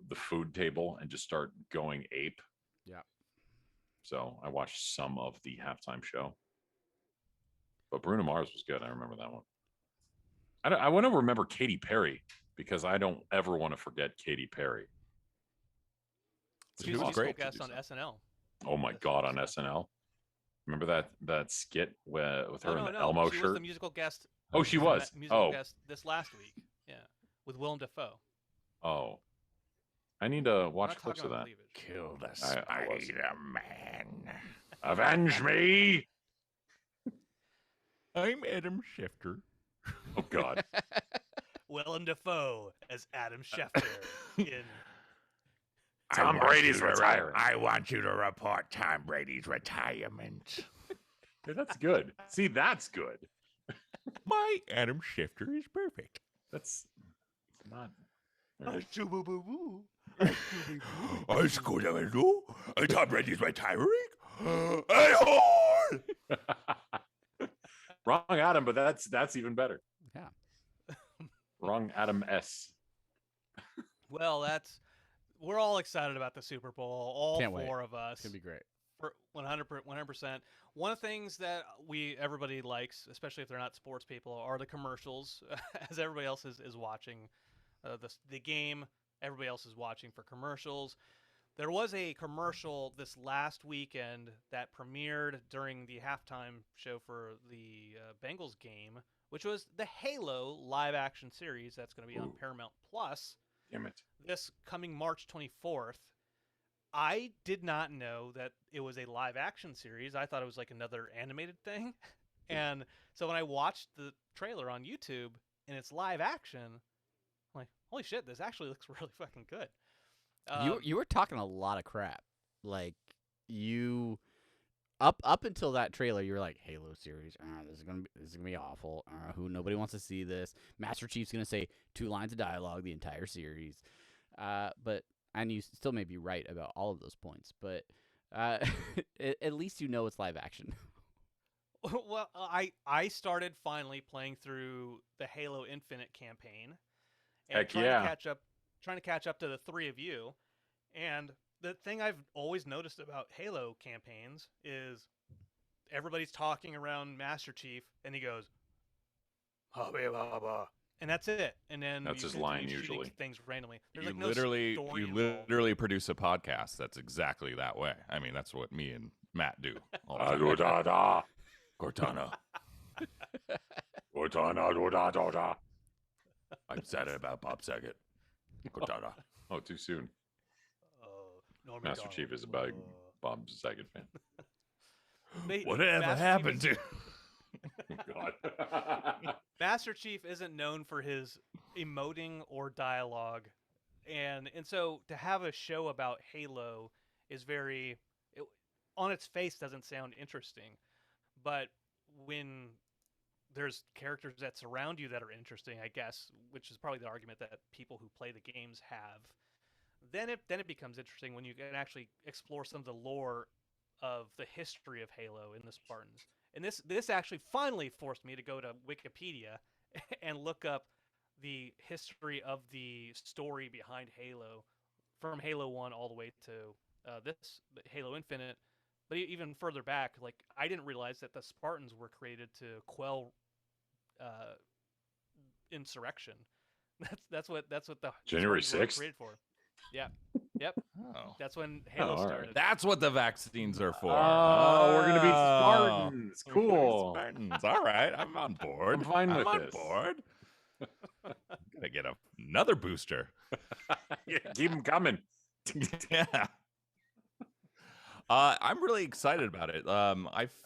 the food table and just start going ape. Yeah. So I watched some of the halftime show. But Bruno Mars was good. I remember that one. I want to remember Katy Perry because I don't ever want to forget Katy Perry. She was a was musical great to guest do on so. SNL. Oh my God, on SNL. Remember that skit with her in the no. Elmo She shirt? was the musical guest. Oh, she the was. musical Oh. guest this last week. Yeah, with Willem Dafoe. Oh. I need to We're watch not clips of talking about that. cleavage. Kill the I was. Spider-Man. Avenge me! I'm Adam Schefter. Oh God. Willem Dafoe as Adam Schefter in. Tom Brady's retiring. I want you to report Tom Brady's retirement. Hey, that's good. See, that's good. My Adam Schefter is perfect. That's not. Shoo-boo-boo-boo. I school never do. Tom Brady's retiring. Hey, Wrong Adam, but that's even better. Yeah. Wrong Adam S. Well, we're all excited about the Super Bowl. All Can't wait. four of us. It's gonna be great. For 100%. One of the things that everybody likes, especially if they're not sports people, are the commercials. As everybody else is watching the game, everybody else is watching for commercials. There was a commercial this last weekend that premiered during the halftime show for the Bengals game, which was the Halo live-action series that's going to be on Paramount Plus. Damn it. This coming March 24th. I did not know that it was a live-action series. I thought it was like another animated thing. And so when I watched the trailer on YouTube and it's live action, I'm like, holy shit, this actually looks really fucking good. You were talking a lot of crap. Like you up until that trailer, you were like, Halo series, this is gonna be awful. Nobody wants to see this. Master Chief's gonna say 2 lines of dialogue the entire series. And you still may be right about all of those points, but at least you know it's live action. Well, I started finally playing through the Halo Infinite campaign and Heck trying yeah. to catch up to the three of you. And the thing I've always noticed about Halo campaigns is everybody's talking around Master Chief, and he goes, and that's it. And then That's his continue line shooting usually. things randomly. There's You like no literally, story you involved. literally produce a podcast that's exactly that way. I mean, that's what me and Matt do. All the time. Da-da-da. Cortana. Da-da-da-da-da-da. I'm excited about Bob Saget. Cortana. Oh, too soon. Norm Master Macdonald. Chief is a big Bob Saget fan. Whatever Master happened Chief to? God. Master Chief isn't known for his emoting or dialogue, and so to have a show about Halo is on its face doesn't sound interesting, but when there's characters that surround you that are interesting, I guess, which is probably the argument that people who play the games have, then it becomes interesting when you can actually explore some of the lore of the history of Halo in the Spartans. And this actually finally forced me to go to Wikipedia and look up the history of the story behind Halo, from Halo 1 all the way to Halo Infinite. But even further back, like, I didn't realize that the Spartans were created to quell insurrection. That's what the January Spartans 6th? were created for. Yeah. Yep. Oh. That's when Halo all right. started. That's what the vaccines are for. Oh, we're gonna be Oh. Spartans. We're gonna be Cool. Spartans. All right, I'm on board. I'm fine with on this. board. Gonna get another booster. Yeah, keep them coming. Yeah. I'm really excited about it. How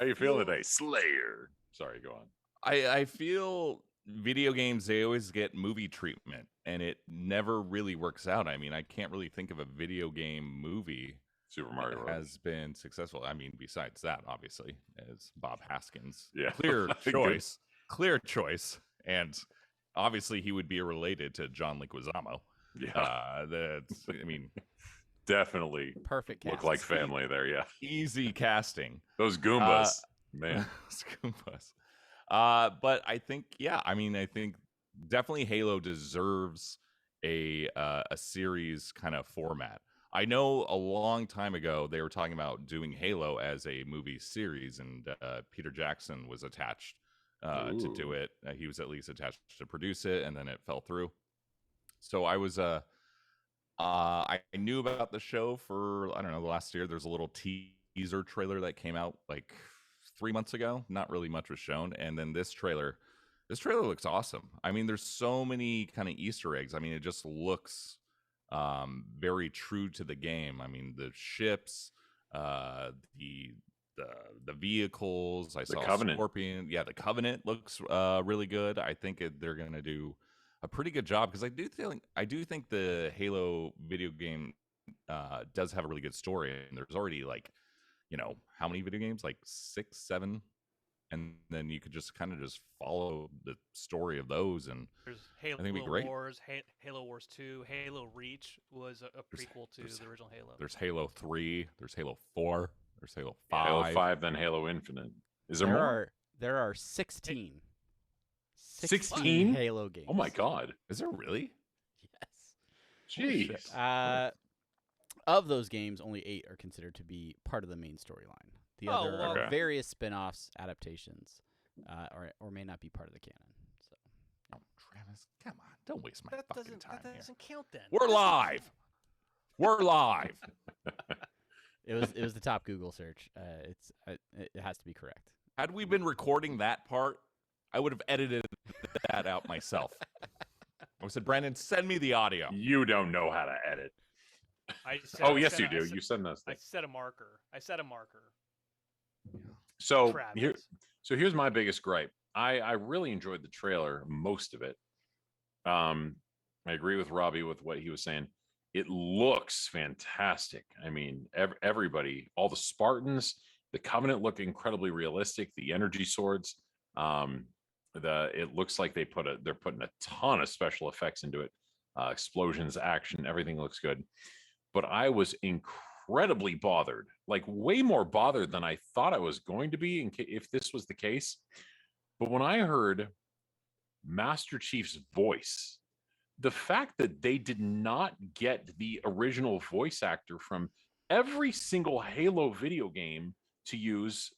you feeling today, Slayer? Sorry, go on. I feel video games, they always get movie treatment, and it never really works out. I mean, I can't really think of a video game movie Super Mario that Bros. has been successful. I mean, besides that, obviously, as Bob Haskins. Yeah. Clear Good. choice. Clear choice. And obviously, he would be related to John Leguizamo. Yeah, I mean, definitely Perfect. look casting. like family there. Yeah, easy casting. those Goombas, man. Scoopas. But I think, I think definitely Halo deserves a series kind of format. I know a long time ago they were talking about doing Halo as a movie series, and Peter Jackson was attached to do it. He was at least attached to produce it, and then it fell through. So I was I knew about the show for, I don't know, the last year. There's a little teaser trailer that came out like 3 months ago. Not really much was shown. And then this trailer looks awesome. I mean, there's so many kind of Easter eggs. I mean, it just looks very true to the game. I mean, the ships, the vehicles. I saw Covenant. Scorpion. Yeah, the Covenant looks really good. I think they're going to do a pretty good job, because I do think the Halo video game does have a really good story, and there's already, like, you know, how many video games? Like 6, 7, and then you could just kind of just follow the story of those, and There's Halo I think it'd be great. Wars, Halo Wars 2, Halo Reach was a prequel to there's- the original Halo. there's Halo 3, there's Halo 4, there's Halo 5. Halo 5, then Halo Infinite. Is there more? There are 16. 16? Halo games. Oh my God! Is there really? Yes. Jeez. of those games, only 8 are considered to be part of the main storyline. The other well, are various spin-offs, adaptations, or may not be part of the canon. So, Oh, Travis, come on. Don't waste my fucking time that here. doesn't count then. We're live. We're live. it was the top Google search. It has to be correct. Had we been recording that part, I would have edited that out myself. I said, Brandon, send me the audio. You don't know how to edit. Yes, you do. You send us. I set a marker. So Travis. here's my biggest gripe. I really enjoyed the trailer, most of it. I agree with Robbie with what he was saying. It looks fantastic. I mean, everybody, all the Spartans, the Covenant look incredibly realistic. The energy swords, it looks like they're putting a ton of special effects into it. Explosions, action, everything looks good. But I was incredibly bothered, like way more bothered than I thought I was going to be if this was the case. But when I heard Master Chief's voice, the fact that they did not get the original voice actor from every single Halo video game to use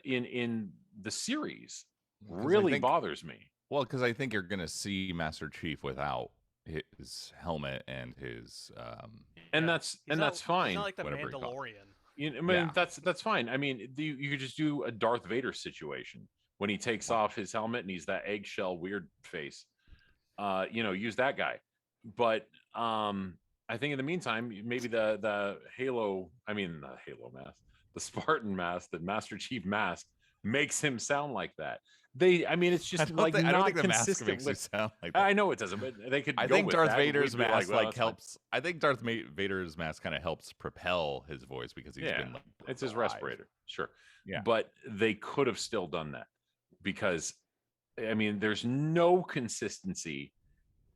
in the series really bothers me. Well, because I think you're going to see Master Chief without his helmet and his that's fine. He's not like the Whatever you call Mandalorian. That's fine. I mean, you could just do a Darth Vader situation when he takes off his helmet and he's that eggshell weird face. Use that guy. But I think in the meantime, maybe the Halo mask, the Spartan mask, the Master Chief mask makes him sound like that. It's just I don't think the mask consistent makes you with. sound like that. I know it doesn't, but they could. I go think with Darth that. Vader's We'd be mask well, that's helps. I think Darth Vader's mask kind of helps propel his voice because he's been like, it's his alive. respirator, sure. Yeah, but they could have still done that because, there's no consistency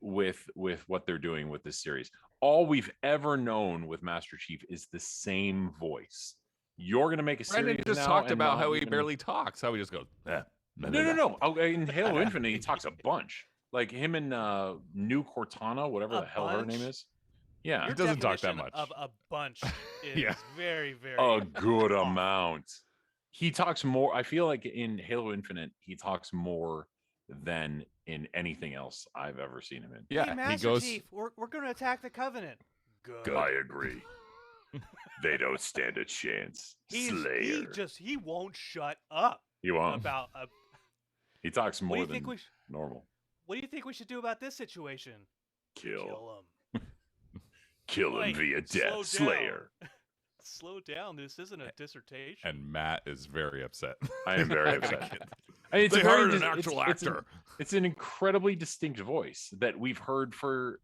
with what they're doing with this series. All we've ever known with Master Chief is the same voice. You're gonna make a series. Brandon just talked about how he barely talks. How he just goes. No. In Halo Infinite, he talks a bunch. Like him and New Cortana, whatever the hell her name is. Yeah, Your he doesn't talk that definition much. Of a bunch is Yeah. very, very a good amount. He talks more. I feel like in Halo Infinite, he talks more than in anything else I've ever seen him in. Yeah, Hey, Master he goes. Chief, we're going to attack the Covenant. Good. I agree. They don't stand a chance. Slayer. He won't shut up He won't. about. He talks What do more you than think normal. What do you think we should do about this situation? Kill him. Kill him Like, via slow death, down. Slayer. Slow down. This isn't a dissertation. And Matt is very upset. I am very upset. They hired an actual actor. It's an incredibly distinct voice that we've heard for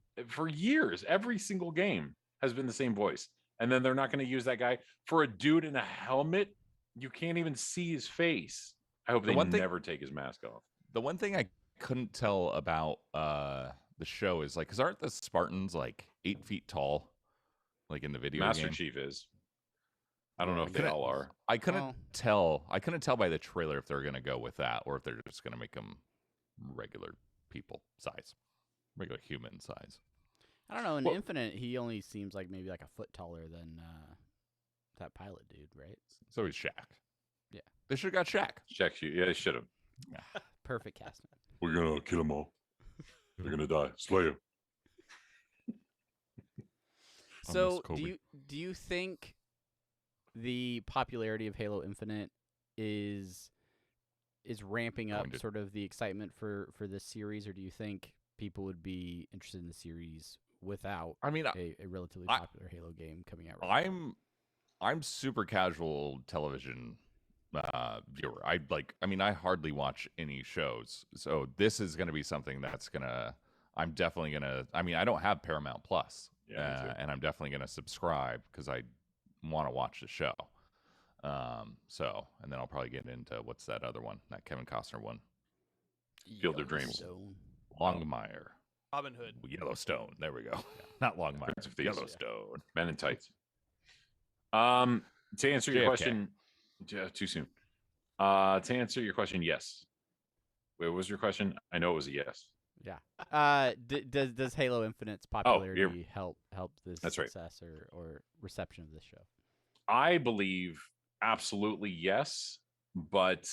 years. Every single game has been the same voice. And then they're not going to use that guy for a dude in a helmet. You can't even see his face. I hope they never take his mask off. The one thing I couldn't tell about the show is like, because aren't the Spartans like 8 feet tall, like in the video game? Master Chief is. I don't know if they all are. I couldn't tell. I couldn't tell by the trailer if they're going to go with that or if they're just going to make them regular people size, regular human size. I don't know. In Infinite, he only seems like maybe like a foot taller than that pilot dude, right? So he's Shaq. Yeah. They should have got Shaq. Shaq, yeah, they should have. Perfect casting. We're gonna kill them all. They're gonna die. Slayer. So do you think the popularity of Halo Infinite is ramping up sort of the excitement for this series, or do you think people would be interested in the series without a relatively popular Halo game coming out right now? I'm super casual television viewer. I hardly watch any shows. So this is going to be something that's I'm definitely going to, I don't have Paramount Plus. Yeah, and I'm definitely going to subscribe because I want to watch the show. And then I'll probably get into what's that other one, that Kevin Costner one. Field of Dreams. Longmire. Robin Hood. Yellowstone. There we go. Not Longmire. Prince of Persia. Yellowstone. Men in Tights. To answer your JFK. question, too soon. To answer your question, yes. Wait, what was your question? I know it was a yes. Yeah. Does Halo Infinite's you're- popularity help the That's right. success or reception of this show? I believe absolutely yes, but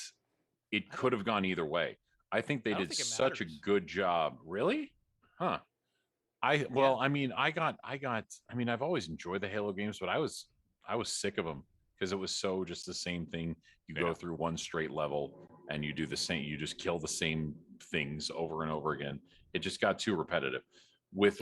it could have gone either way. I think they I don't did think it such a matters. good job. Really? Huh. Well, I mean, I've always enjoyed the Halo games, but I was sick of them because it was so just the same thing. You go Yeah. through one straight level and you do the same, you just kill the same things over and over again. It just got too repetitive. With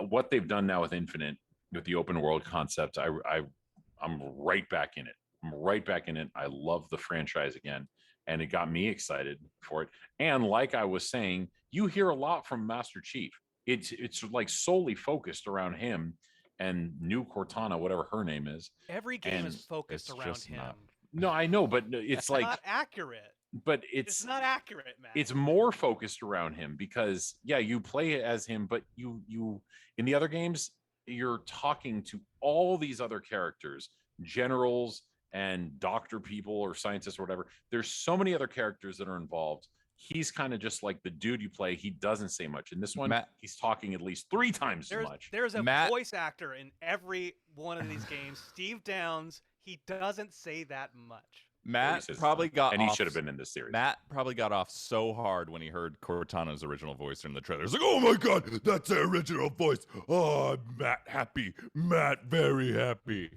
what they've done now with Infinite, with the open world concept, I'm right back in it. I'm right back in it. I love the franchise again, and it got me excited for it. And like I was saying, you hear a lot from Master Chief. It's like solely focused around him and New Cortana, whatever her name is. Every game is And focused it's around just him. not. No, I know, but it's like, Not accurate. but It's not accurate, man. it's more focused around him because yeah, you play as him, but you in the other games you're talking to all these other characters, generals and doctor people or scientists or whatever. There's so many other characters that are involved. He's kind of just like the dude you play. He doesn't say much. In this one, Matt- he's talking at least 3 times as much. There's a Matt- voice actor in every one of these games. Steve Downs, he doesn't say that much. Matt says probably something. got and he off should have been in this series. Matt probably got off so hard when he heard Cortana's original voice in the trailer. He's like, "Oh my god, that's the original voice! Oh, Matt happy, Matt very happy."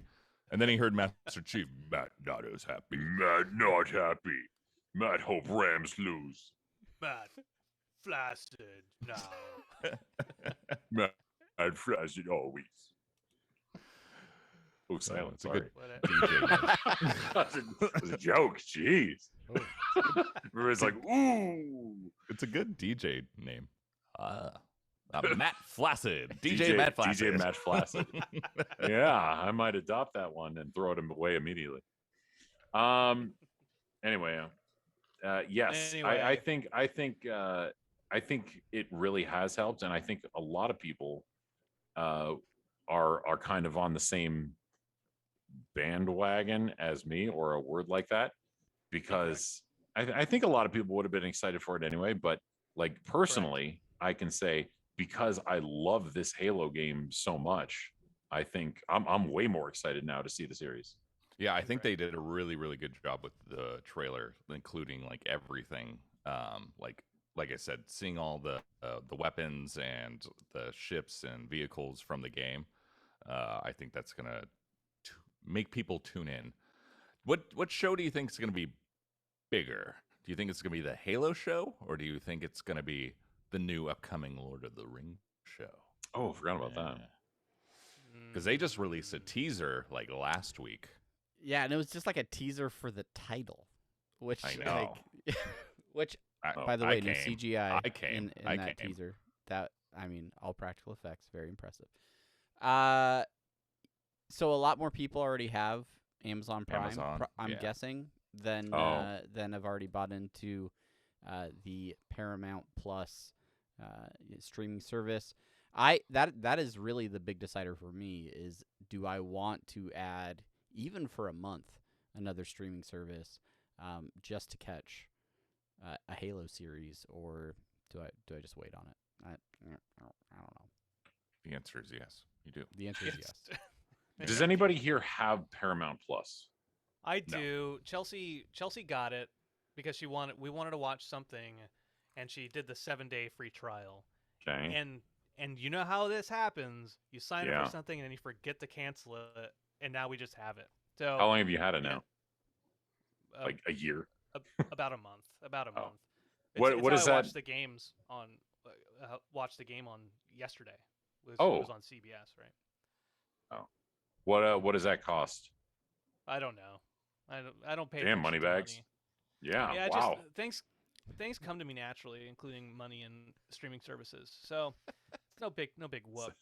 And then he heard Master Chief, Matt not as happy. Matt not happy. Matt hope Rams lose. Matt, flaccid now. Matt flaccid always. Oh, silent. it's a Sorry. good What DJ. That was a joke. Jeez. Everybody's like, ooh. It's a good DJ name. Matt Flaccid. DJ Matt Flaccid. DJ Matt Flaccid. Yeah, I might adopt that one and throw it away immediately. Anyway, yes, Anyway. I think it really has helped, and I think a lot of people are kind of on the same bandwagon as me, or a word like that, because I think a lot of people would have been excited for it anyway. But like personally, I can say because I love this Halo game so much, I think I'm way more excited now to see the series. Yeah, I think they did a really, really good job with the trailer, including like everything. Like I said, seeing all the weapons and the ships and vehicles from the game. I think that's gonna make people tune in. What show do you think is gonna be bigger? Do you think it's gonna be the Halo show, or do you think it's gonna be the new upcoming Lord of the Rings show? Oh, I forgot about that. Because they just released a teaser like last week. Yeah, and it was just like a teaser for the title, which I know. like, which I- by the I way, new came. CGI I came. in I that came. teaser. That I mean, all practical effects, very impressive. So a lot more people already have Amazon Prime. Amazon, I'm yeah. guessing than Oh. have already bought into the Paramount Plus streaming service. That is really the big decider for me is, do I want to add, even for a month, another streaming service just to catch a Halo series, or do I just wait on it? I don't know. The answer is yes. You do. The answer is yes. Does anybody here have Paramount Plus? I No. do. Chelsea got it because we wanted to watch something, and she did the 7-day free trial. Okay. And you know how this happens. You sign up Yeah. for something and then you forget to cancel it, and now we just have it. So How long have you had it now? uh, Like a year? about a month. About a Oh. month. What It's what how is I that? watched the games on watched the game on yesterday. It Oh. was on CBS, right? What does that cost? I don't know. I don't pay Damn, attention money to bags. money. Yeah. Yeah, Wow. just things come to me naturally, including money and streaming services. So it's no big whoop.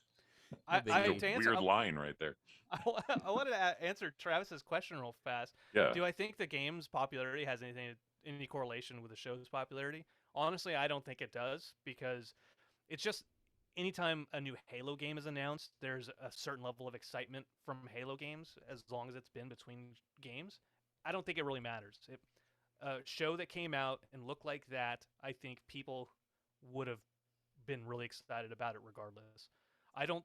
I big to deal. answer, Weird line right there. I wanted to answer Travis's question real fast. Yeah. Do I think the game's popularity has any correlation with the show's popularity? Honestly, I don't think it does, because it's just anytime a new Halo game is announced, there's a certain level of excitement from Halo games as long as it's been between games. I don't think it really matters. A show that came out and looked like that, I think people would have been really excited about it regardless. I don't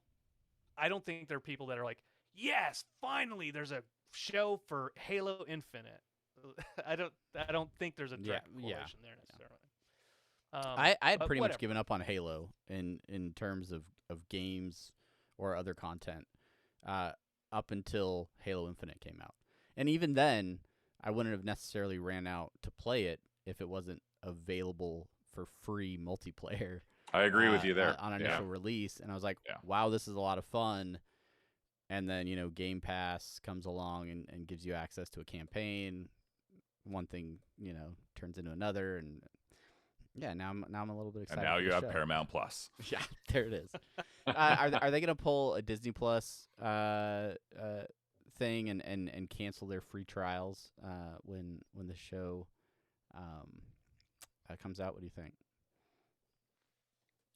think there are people that are like, yes, finally there's a show for Halo Infinite. I don't think there's a direct correlation there necessarily. I had but pretty whatever. much given up on Halo in terms of games or other content up until Halo Infinite came out. And even then, I wouldn't have necessarily ran out to play it if it wasn't available for free multiplayer. I agree with you there. On initial release. And I was like, wow, this is a lot of fun. And then, Game Pass comes along and gives you access to a campaign. One thing, turns into another. And now I'm a little bit excited. And now for you the have show. Paramount Plus. Yeah, there it is. Are they going to pull a Disney Plus thing and cancel their free trials when the show comes out? What do you think?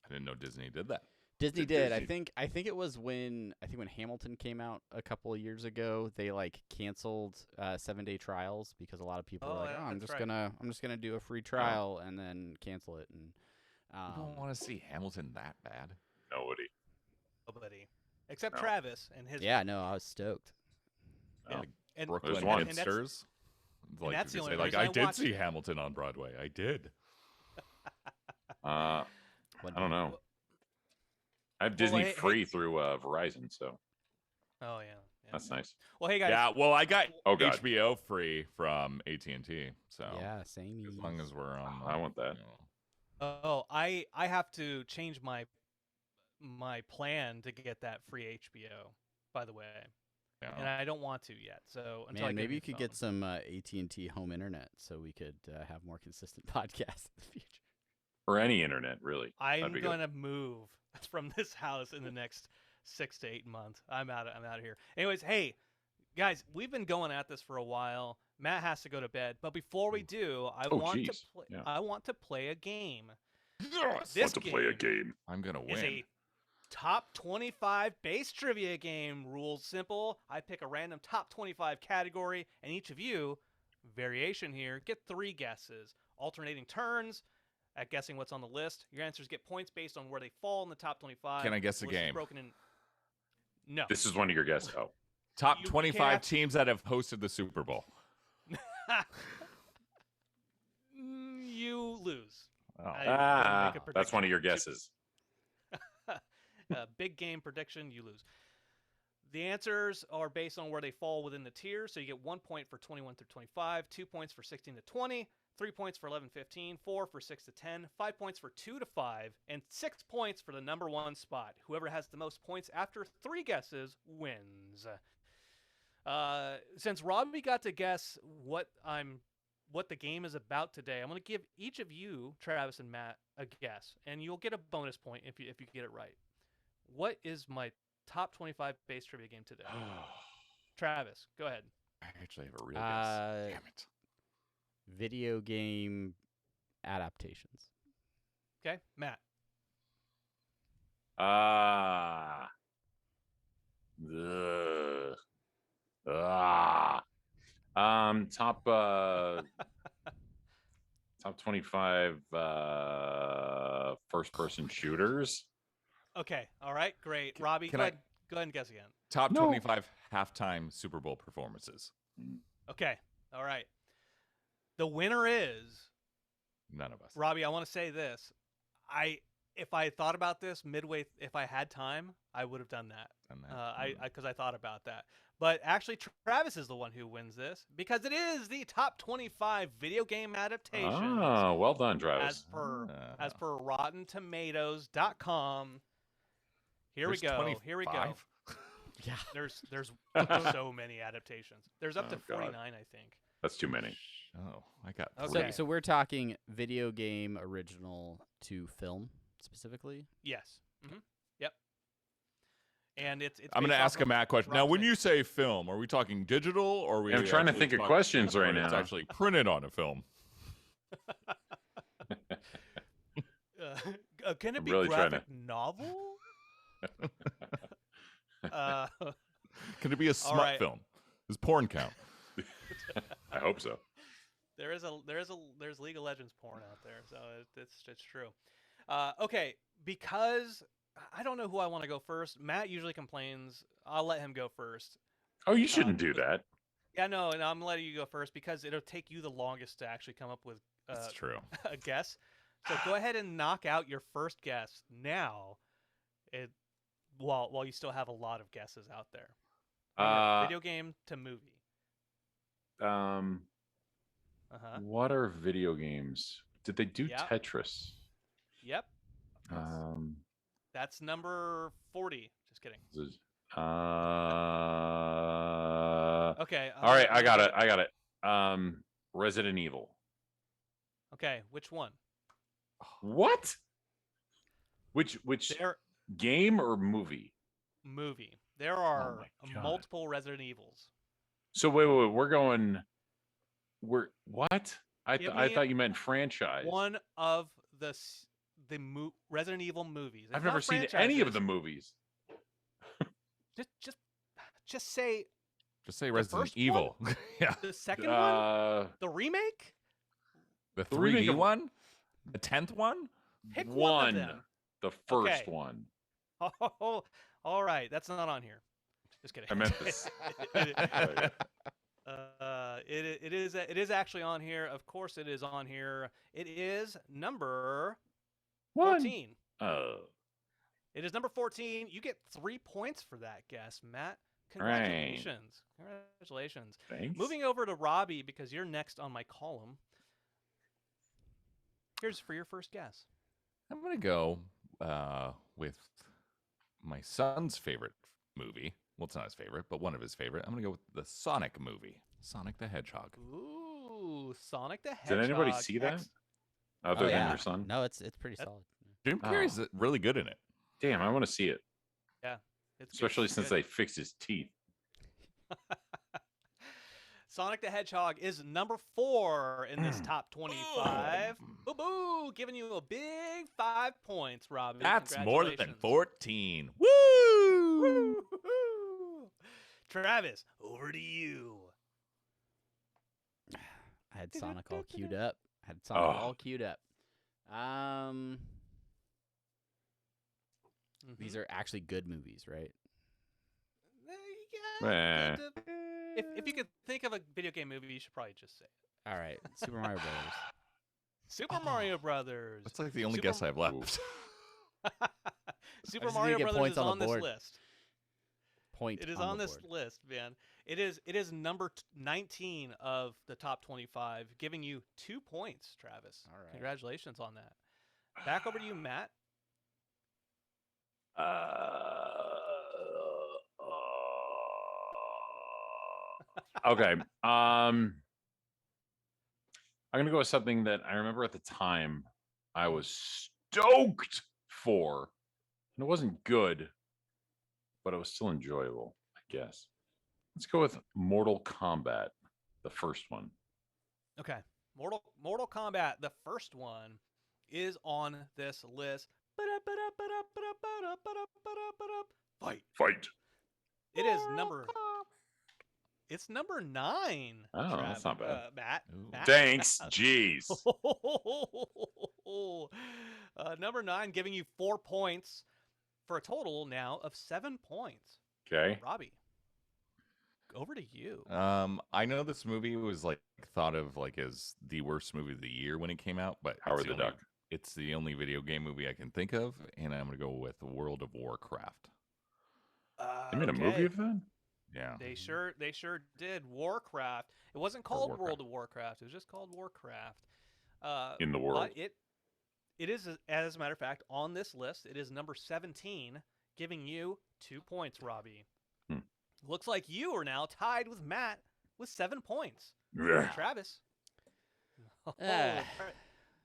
I didn't know Disney did that. Disney did. I think it was when Hamilton came out a couple of years ago. They canceled 7-day trials because a lot of people were like, I'm just gonna do a free trial and then cancel it. And I don't want to see Hamilton that bad. Nobody. Except Travis and his. Yeah, no, I was stoked. Yeah. And Brooklyn one. hipsters. and that's the only say, reason I I did watched see it. Hamilton on Broadway. I did. I don't know. I have Disney free through Verizon, so Oh yeah. that's nice. Well, hey guys. Yeah, well, I got Oh, God. HBO free from AT&T. So Yeah, same. as long as we're on, I want that. Oh, I have to change my plan to get that free HBO. By the way, and I don't want to yet. So until I get a maybe new you could phone. get some AT&T home internet so we could have more consistent podcasts in the future. Or any internet, really. I'm That'd be going good. to move from this house in the next 6 to 8 months. I'm out of here. Anyways, hey guys, we've been going at this for a while. Matt has to go to bed, but before we do, I want to play a game. This play a game. I'm gonna Is win. a top 25 base trivia game. Rules simple. I pick a random top 25 category, and each of you, variation here, get 3 guesses, alternating turns at guessing what's on the list. Your answers get points based on where they fall in the top 25. Can I guess a list is game? broken in... No. This is one of your guesses. Oh, Top You 25 can't- teams that have hosted the Super Bowl. You lose. Oh. I didn't make a that's one prediction. of your guesses. Big game prediction, you lose. The answers are based on where they fall within the tier, so you get 1 point for 21 through 25, 2 points for 16 to 20, 3 points for 11 15, 4 for 6 to 10, 5 points for 2 to 5, and 6 points for the number 1 spot. Whoever has the most points after 3 guesses wins. Since Robbie got to guess what the game is about today, I'm going to give each of you, Travis and Matt, a guess, and you'll get a bonus point if you get it right. What is my top 25 base trivia game today? Travis, go ahead. I actually have a real guess. Damn it. Video game adaptations. Okay, Matt. Top 25 first person shooters. Okay, all right, great. Robbie, can go I- ahead and guess again. Top No. 25 halftime Super Bowl performances. Okay, all right. The winner is None of us. Robbie. I want to say this. If I had thought about this midway, if I had time, I would have done that. Done that. Because I thought about that. But actually, Travis is the one who wins this because it is the top 25 video game adaptations. Oh, well done, Travis. As per RottenTomatoes.com. Here we There's go. Here we go. 25? Yeah. There's so many adaptations. There's up to Oh, God. 49, I think. That's too many. Oh, I got Okay. 3. So we're talking video game original to film specifically. Yes. Mm-hmm. Yep. And it's I'm going to based off ask a of Matt question. Now, Rotten when you Tomatoes. say film, are we talking digital or are we I'm trying to actually think of talking- questions right or It's now. actually printed on a film. Can it I'm be really trying graphic novel? Can it be a smut right. film? Does porn count? I hope so. There's League of Legends porn out there, so it's true. Okay, because I don't know who I want to go first. Matt usually complains. I'll let him go first. Oh, you shouldn't do that. Yeah, no, and I'm letting you go first because it'll take you the longest to actually come up with That's true. a guess. So go ahead and knock out your first guess now. While you still have a lot of guesses out there. Video game to movie. What are video games? Did they do Yep. Tetris? Yep. That's number 40. Just kidding. Okay. All right, I got it. Resident Evil. Okay, which one? What? Which game or movie? Movie. There are my God. multiple Resident Evils. So wait, we're what? I thought you meant franchise. One of the Resident Evil movies. It's I've never not seen any of franchises. the movies. Just say Just say The Resident first Evil. Yeah. the second one, the remake. The The remake 3D of- one? The 10th one? Pick one of One. them. The first Okay. one. Oh, all right. That's not on here. Just kidding. I meant this. It is actually on here. Of course, it is on here. It is number One. 14. Oh. It is number 14. You get 3 points for that guess, Matt. Right. Congratulations. Congratulations. Thanks. Moving over to Robbie because you're next on my column. Here's for your first guess. I'm going to go with my son's favorite movie. Well, it's not his favorite, but one of his favorite. I'm going to go with the Sonic movie, Sonic the Hedgehog. Ooh, Sonic the Hedgehog. Did anybody see that? Other than your son? No, it's pretty solid. Jim Carrey's really good in it. Damn, I want to see it. Yeah. It's Especially good. since they fixed his teeth. Sonic the Hedgehog is number 4 in this top 25. Boo boo! Giving you a big 5 points, Robbie. That's more than Congratulations. 14. Woo! Woo-hoo-hoo. Travis, over to you. I had Sonic all queued up. These are actually good movies, right? Yeah, if you could think of a video game movie, you should probably just say it. All right, Super Mario Brothers. Super Mario Brothers. That's like the only guess I have left. Super just need Mario to get Brothers points is on the on this board. list. Point. It is on on the this board. list, man. It is number 19 of the top 25, giving you 2 points, Travis. All right. Congratulations on that. Back over to you, Matt. Okay. I'm gonna go with something that I remember at the time I was stoked for. And it wasn't good, but it was still enjoyable, I guess. Let's go with Mortal Kombat, the first one. Okay. Mortal Kombat, the first one, is on this list. Fight. Fight. It is number. It's number 9. Oh, that's not bad. Matt. Ooh. Matt. Thanks. Jeez. Number 9, giving you 4 points for a total now of 7 points. Okay. Robbie, over to you. I know this movie was like thought of like as the worst movie of the year when it came out, but Howard the Duck. It's the only video game movie I can think of, and I'm gonna go with World of Warcraft. They made a movie of that? Yeah. They sure did. Warcraft. It wasn't called Warcraft. World of Warcraft. It was just called Warcraft. In the world. But it is, as a matter of fact, on this list. It is number 17, giving you 2 points, Robbie. Looks like you are now tied with Matt with 7 points. Yeah. Travis.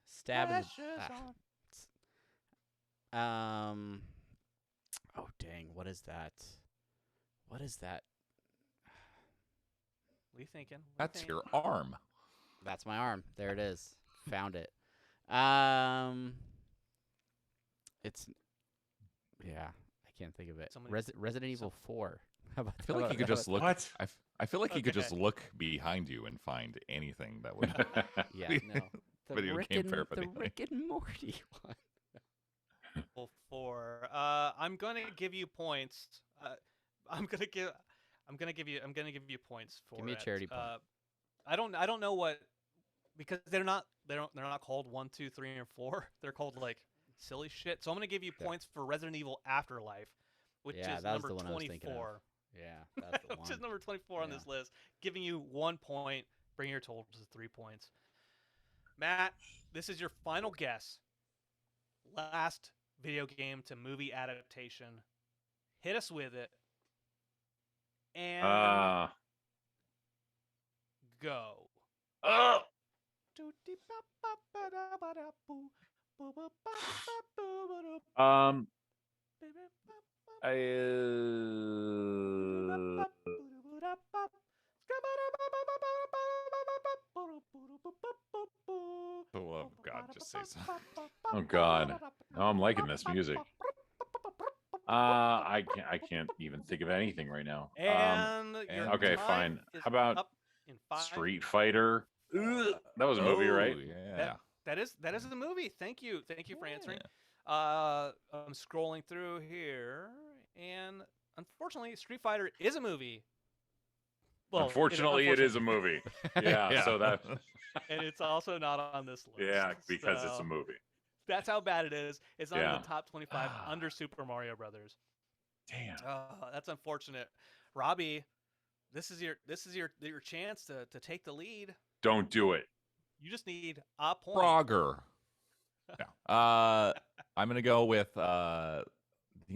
Stab in Pressure's the. Oh dang! What is that? What is that? What are you thinking? That's your arm. That's my arm. There it is. Found it. It's I can't think of it. Somebody- Resident Evil 4. How about I feel like you could just look. What? I feel like you could just Okay. look behind you and find anything that would. Yeah, no. The Video Rick game and, the paraphernalia. Rick and Morty one. I'm gonna give you points. I'm gonna give you points for Give me a it. charity point. I don't know what, because they're not called 1, 2, 3, or 4. They're called like silly shit. So I'm gonna give you points for Resident Evil Afterlife, which Yeah, is that was number the one I was thinking of. 24. Yeah, that's the one. Which is number 24 on Yeah. this list, giving you 1 point, bringing your total to 3 points. Matt, this is your final guess. Last video game to movie adaptation. Hit us with it. And go. Oh, Oh, God, just say something. oh God. No, I'm liking this music. I can't even think of anything right now. And your okay, time fine. is How about up in 5. Street Fighter? Ugh, that was a movie, right? Yeah. That is the movie. Thank you for answering. Yeah. I'm scrolling through here, and unfortunately, Street Fighter is a movie. Well, Unfortunately, it is a movie. Yeah, so that. And it's also not on this list. Yeah, because it's so a movie. That's how bad it is. It's not in Yeah. the top 25 under Super Mario Brothers. Damn. That's unfortunate. Robbie, this is your chance to take the lead. Don't do it. You just need a point. Frogger. No. I'm gonna go with the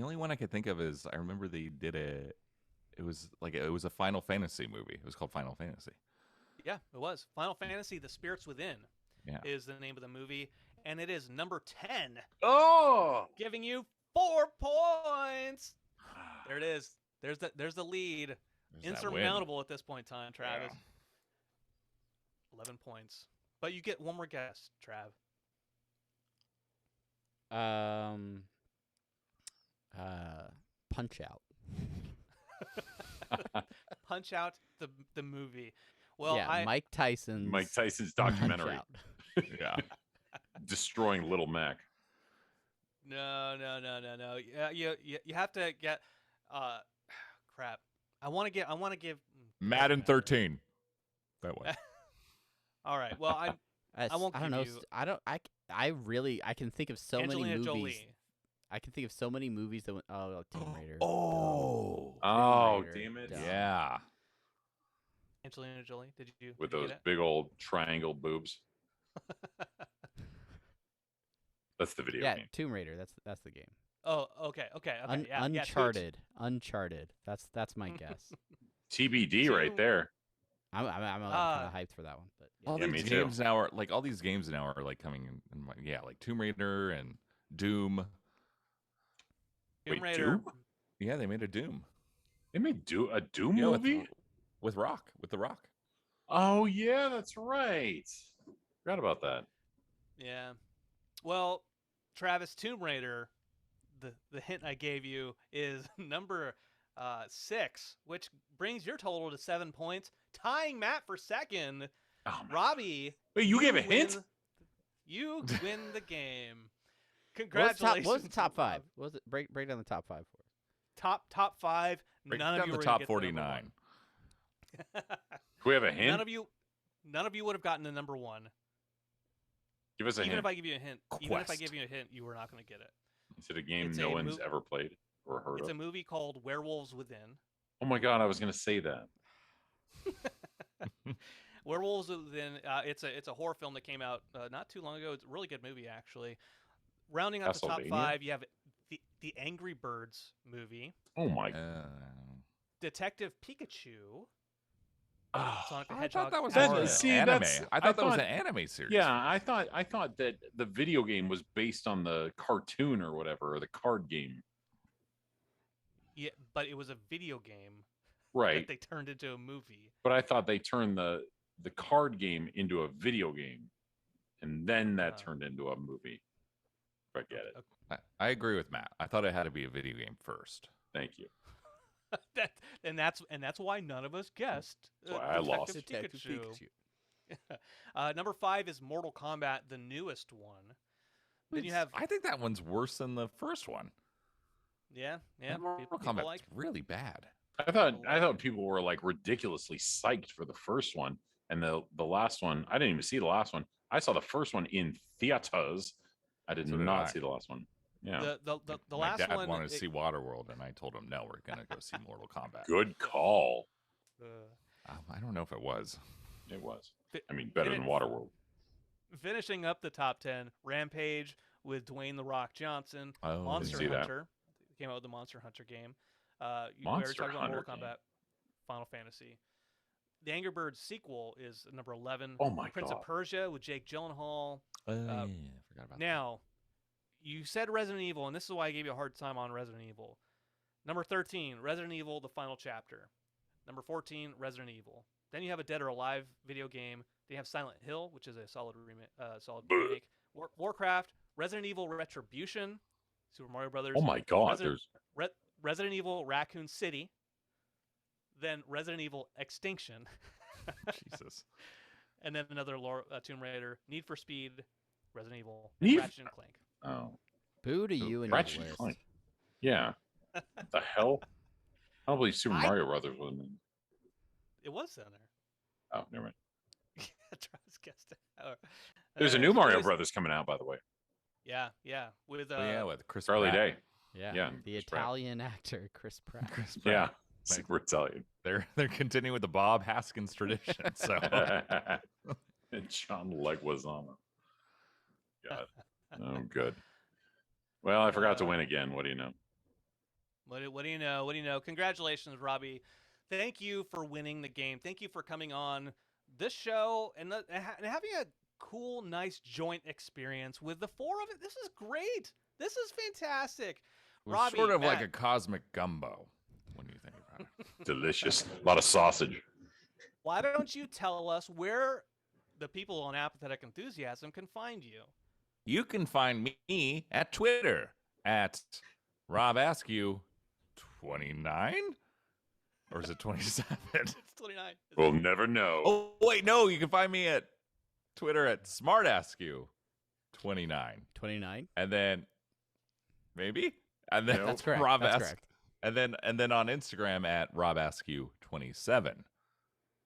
only one I could think of is I remember they did it was a Final Fantasy movie. It was called Final Fantasy. Yeah, it was. Final Fantasy: The Spirits Within Yeah. is the name of the movie, and it is number 10, Oh. giving you 4 points. There it is. There's the lead. There's that win. Insurmountable at this point in time, Travis. Yeah. 11 points. But you get one more guess, Trav. Punch Out. Punch Out the movie. Well, yeah, Mike Tyson's Punch documentary. Out. Yeah. Destroying Little Mac. No. Yeah, you have to get crap. I want to give Madden 13. That one. All right. Well, I won't I don't give know. you I can think of so Angelina many movies. Jolie. I can think of so many movies that went. Oh, Tomb Raider. Oh. Oh, Raider. damn it. Dumb. Yeah. Angelina Jolie. Did you With did you those get big old triangle boobs. it? That's the video Yeah, game. Tomb Raider. That's the game. Oh, okay. Yeah, Uncharted. Uncharted. That's my guess. TBD right Two. there. I'm kind of hyped for that one, but yeah. All Yeah, these me too. games now are like coming in like Tomb Raider and Doom. Tomb Wait, Raider. Doom? Yeah, they made a Doom. They made a Doom Yeah, movie? with The Rock. Oh, yeah, that's right. Forgot about that. Yeah. Well, Travis, Tomb Raider, the hint I gave you is number 6, which brings your total to 7 points, tying Matt for second. Oh, man. Robbie, Wait, you gave a hint? You win the game. What Congratulations. was the top Rob. 5? What was it? Break down the top 5 for us. Top 5. Break None down of you the were top gonna get the number 49. one. Can we have a hint? None of you would have gotten the number 1. Give us a Even hint. if I give you a hint, even if I Quest. give you a hint, you were not going to get it. Is it a game It's no a one's ever played or heard It's of? a movie called Werewolves Within. Oh my god, I was going to say that. Werewolves Within. It's a horror film that came out not too long ago. It's a really good movie, actually. Rounding out the top Castlevania? 5, you have the Angry Birds movie, Oh my. Detective Pikachu, Oh. Sonic the I Hedgehog. thought that was Afro. an see, anime. that's- I I thought that was thought- an anime series. Yeah, I thought that the video game was based on the cartoon or whatever, or the card game. Yeah, but it was a video game Right. that they turned into a movie. But I thought they turned the card game into a video game, and then that turned into a movie. If I get it. I agree with Matt. I thought it had to be a video game first. Thank you. That's why none of us guessed. That's why I lost. Detective Pikachu. Number 5 is Mortal Kombat, the newest one. Then you have I think that one's worse than the first one. Yeah. Mortal People Kombat's like. really bad. I thought people were like ridiculously psyched for the first one, and the last one. I didn't even see the last one. I saw the first one in theaters. I did So did not I. see the last one. Yeah, The My last dad one. wanted to see Waterworld, and I told him, no, we're going to go see Mortal Kombat. good call. I don't know if it was. It was. Fi- I mean, better fin- than Waterworld. Finishing up the top 10, Rampage with Dwayne The Rock Johnson, Oh, Monster see that. Hunter. Came out with the Monster Hunter game. We already Monster talked about Hunter Mortal Kombat, Final Fantasy. The Angry Birds sequel is number 11. Oh my Prince god. of Persia with Jake Gyllenhaal. Yeah, I forgot about Now, you said Resident Evil, and this is why I gave you a hard time on Resident Evil. Number 13, Resident Evil: The Final Chapter. Number 14, Resident Evil. Then you have a Dead or Alive video game. Then you have Silent Hill, which is a solid remake. Warcraft, Resident Evil Retribution, Super Mario Brothers. Oh my god. Resident, There's Resident Evil Raccoon City. Then Resident Evil Extinction. that. Jesus. And then another Tomb Raider, Need for Speed, Resident Evil, Need- Ratchet and Clank. oh, Boo to you and Ratchet your and list. Clank. Yeah. What the hell? I don't believe Super I- Mario Brothers was in. It was down there. Oh, never mind. Travis guessed it. There's a new Mario Brothers coming out, by the way. Yeah. With Oh, yeah, with Chris Early Pratt. day. Yeah. Yeah, The Chris Pratt. Italian actor Chris Pratt. Chris Pratt. Yeah. Super Italian. They're continuing with the Bob Haskins tradition. So And John Leguizamo. God. Oh, good. Well, I forgot to win again. What do you know? What do you know? What do you know? Congratulations, Robbie. Thank you for winning the game. Thank you for coming on this show and having a cool, nice joint experience with the four of it. This is great. This is fantastic. we're Robbie, sort of Matt, like a cosmic gumbo when you think about it. Delicious. A lot of sausage. why don't you tell us where the people on Apathetic Enthusiasm can find you? You can find me at Twitter at RobAskYou29, or is it 27? It's 29. We'll never know. Oh wait, no, you can find me at Twitter at SmartAskYou29, 29. and then maybe, and then Nope. That's correct. Rob That's Ask- correct. and then on Instagram at RobAskYou27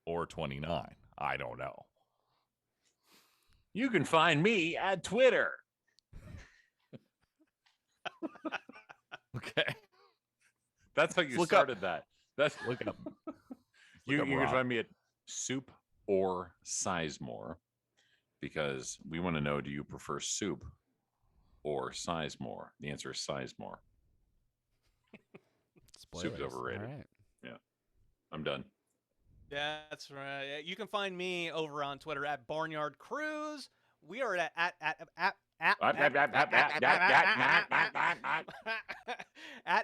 or 29. I don't know. You can find me at Twitter. Okay, That's how you Look up. started that. That's look up. you Look up can Rob. find me at Soup or Sizemore, because we want to know, do you prefer soup or Sizemore? The answer is Sizemore. Spoilers. overrated. All right. I'm done. That's right. You can find me over on Twitter at Barnyard Cruise. We are at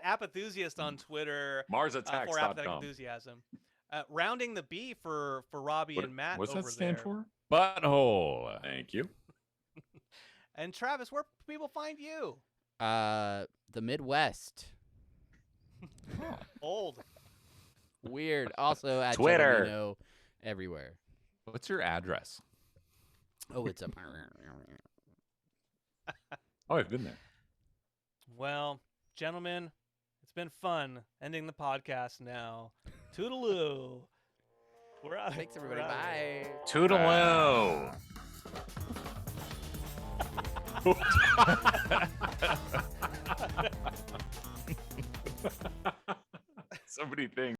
Apathusiast on Twitter for Apathetic MarsAttacks.com. Enthusiasm. Rounding the B for Robbie and Matt What's over that stand there. for? Butthole. Thank you. And Travis, where people find you? The Midwest. Old. Weird. Also at Twitter. Geronimo everywhere. What's your address? Oh, it's up. Oh, I've been there. Well, gentlemen, it's been fun ending the podcast now. Toodaloo. We're out. Thanks, everybody. We're out. Bye. Toodaloo. Somebody thinks.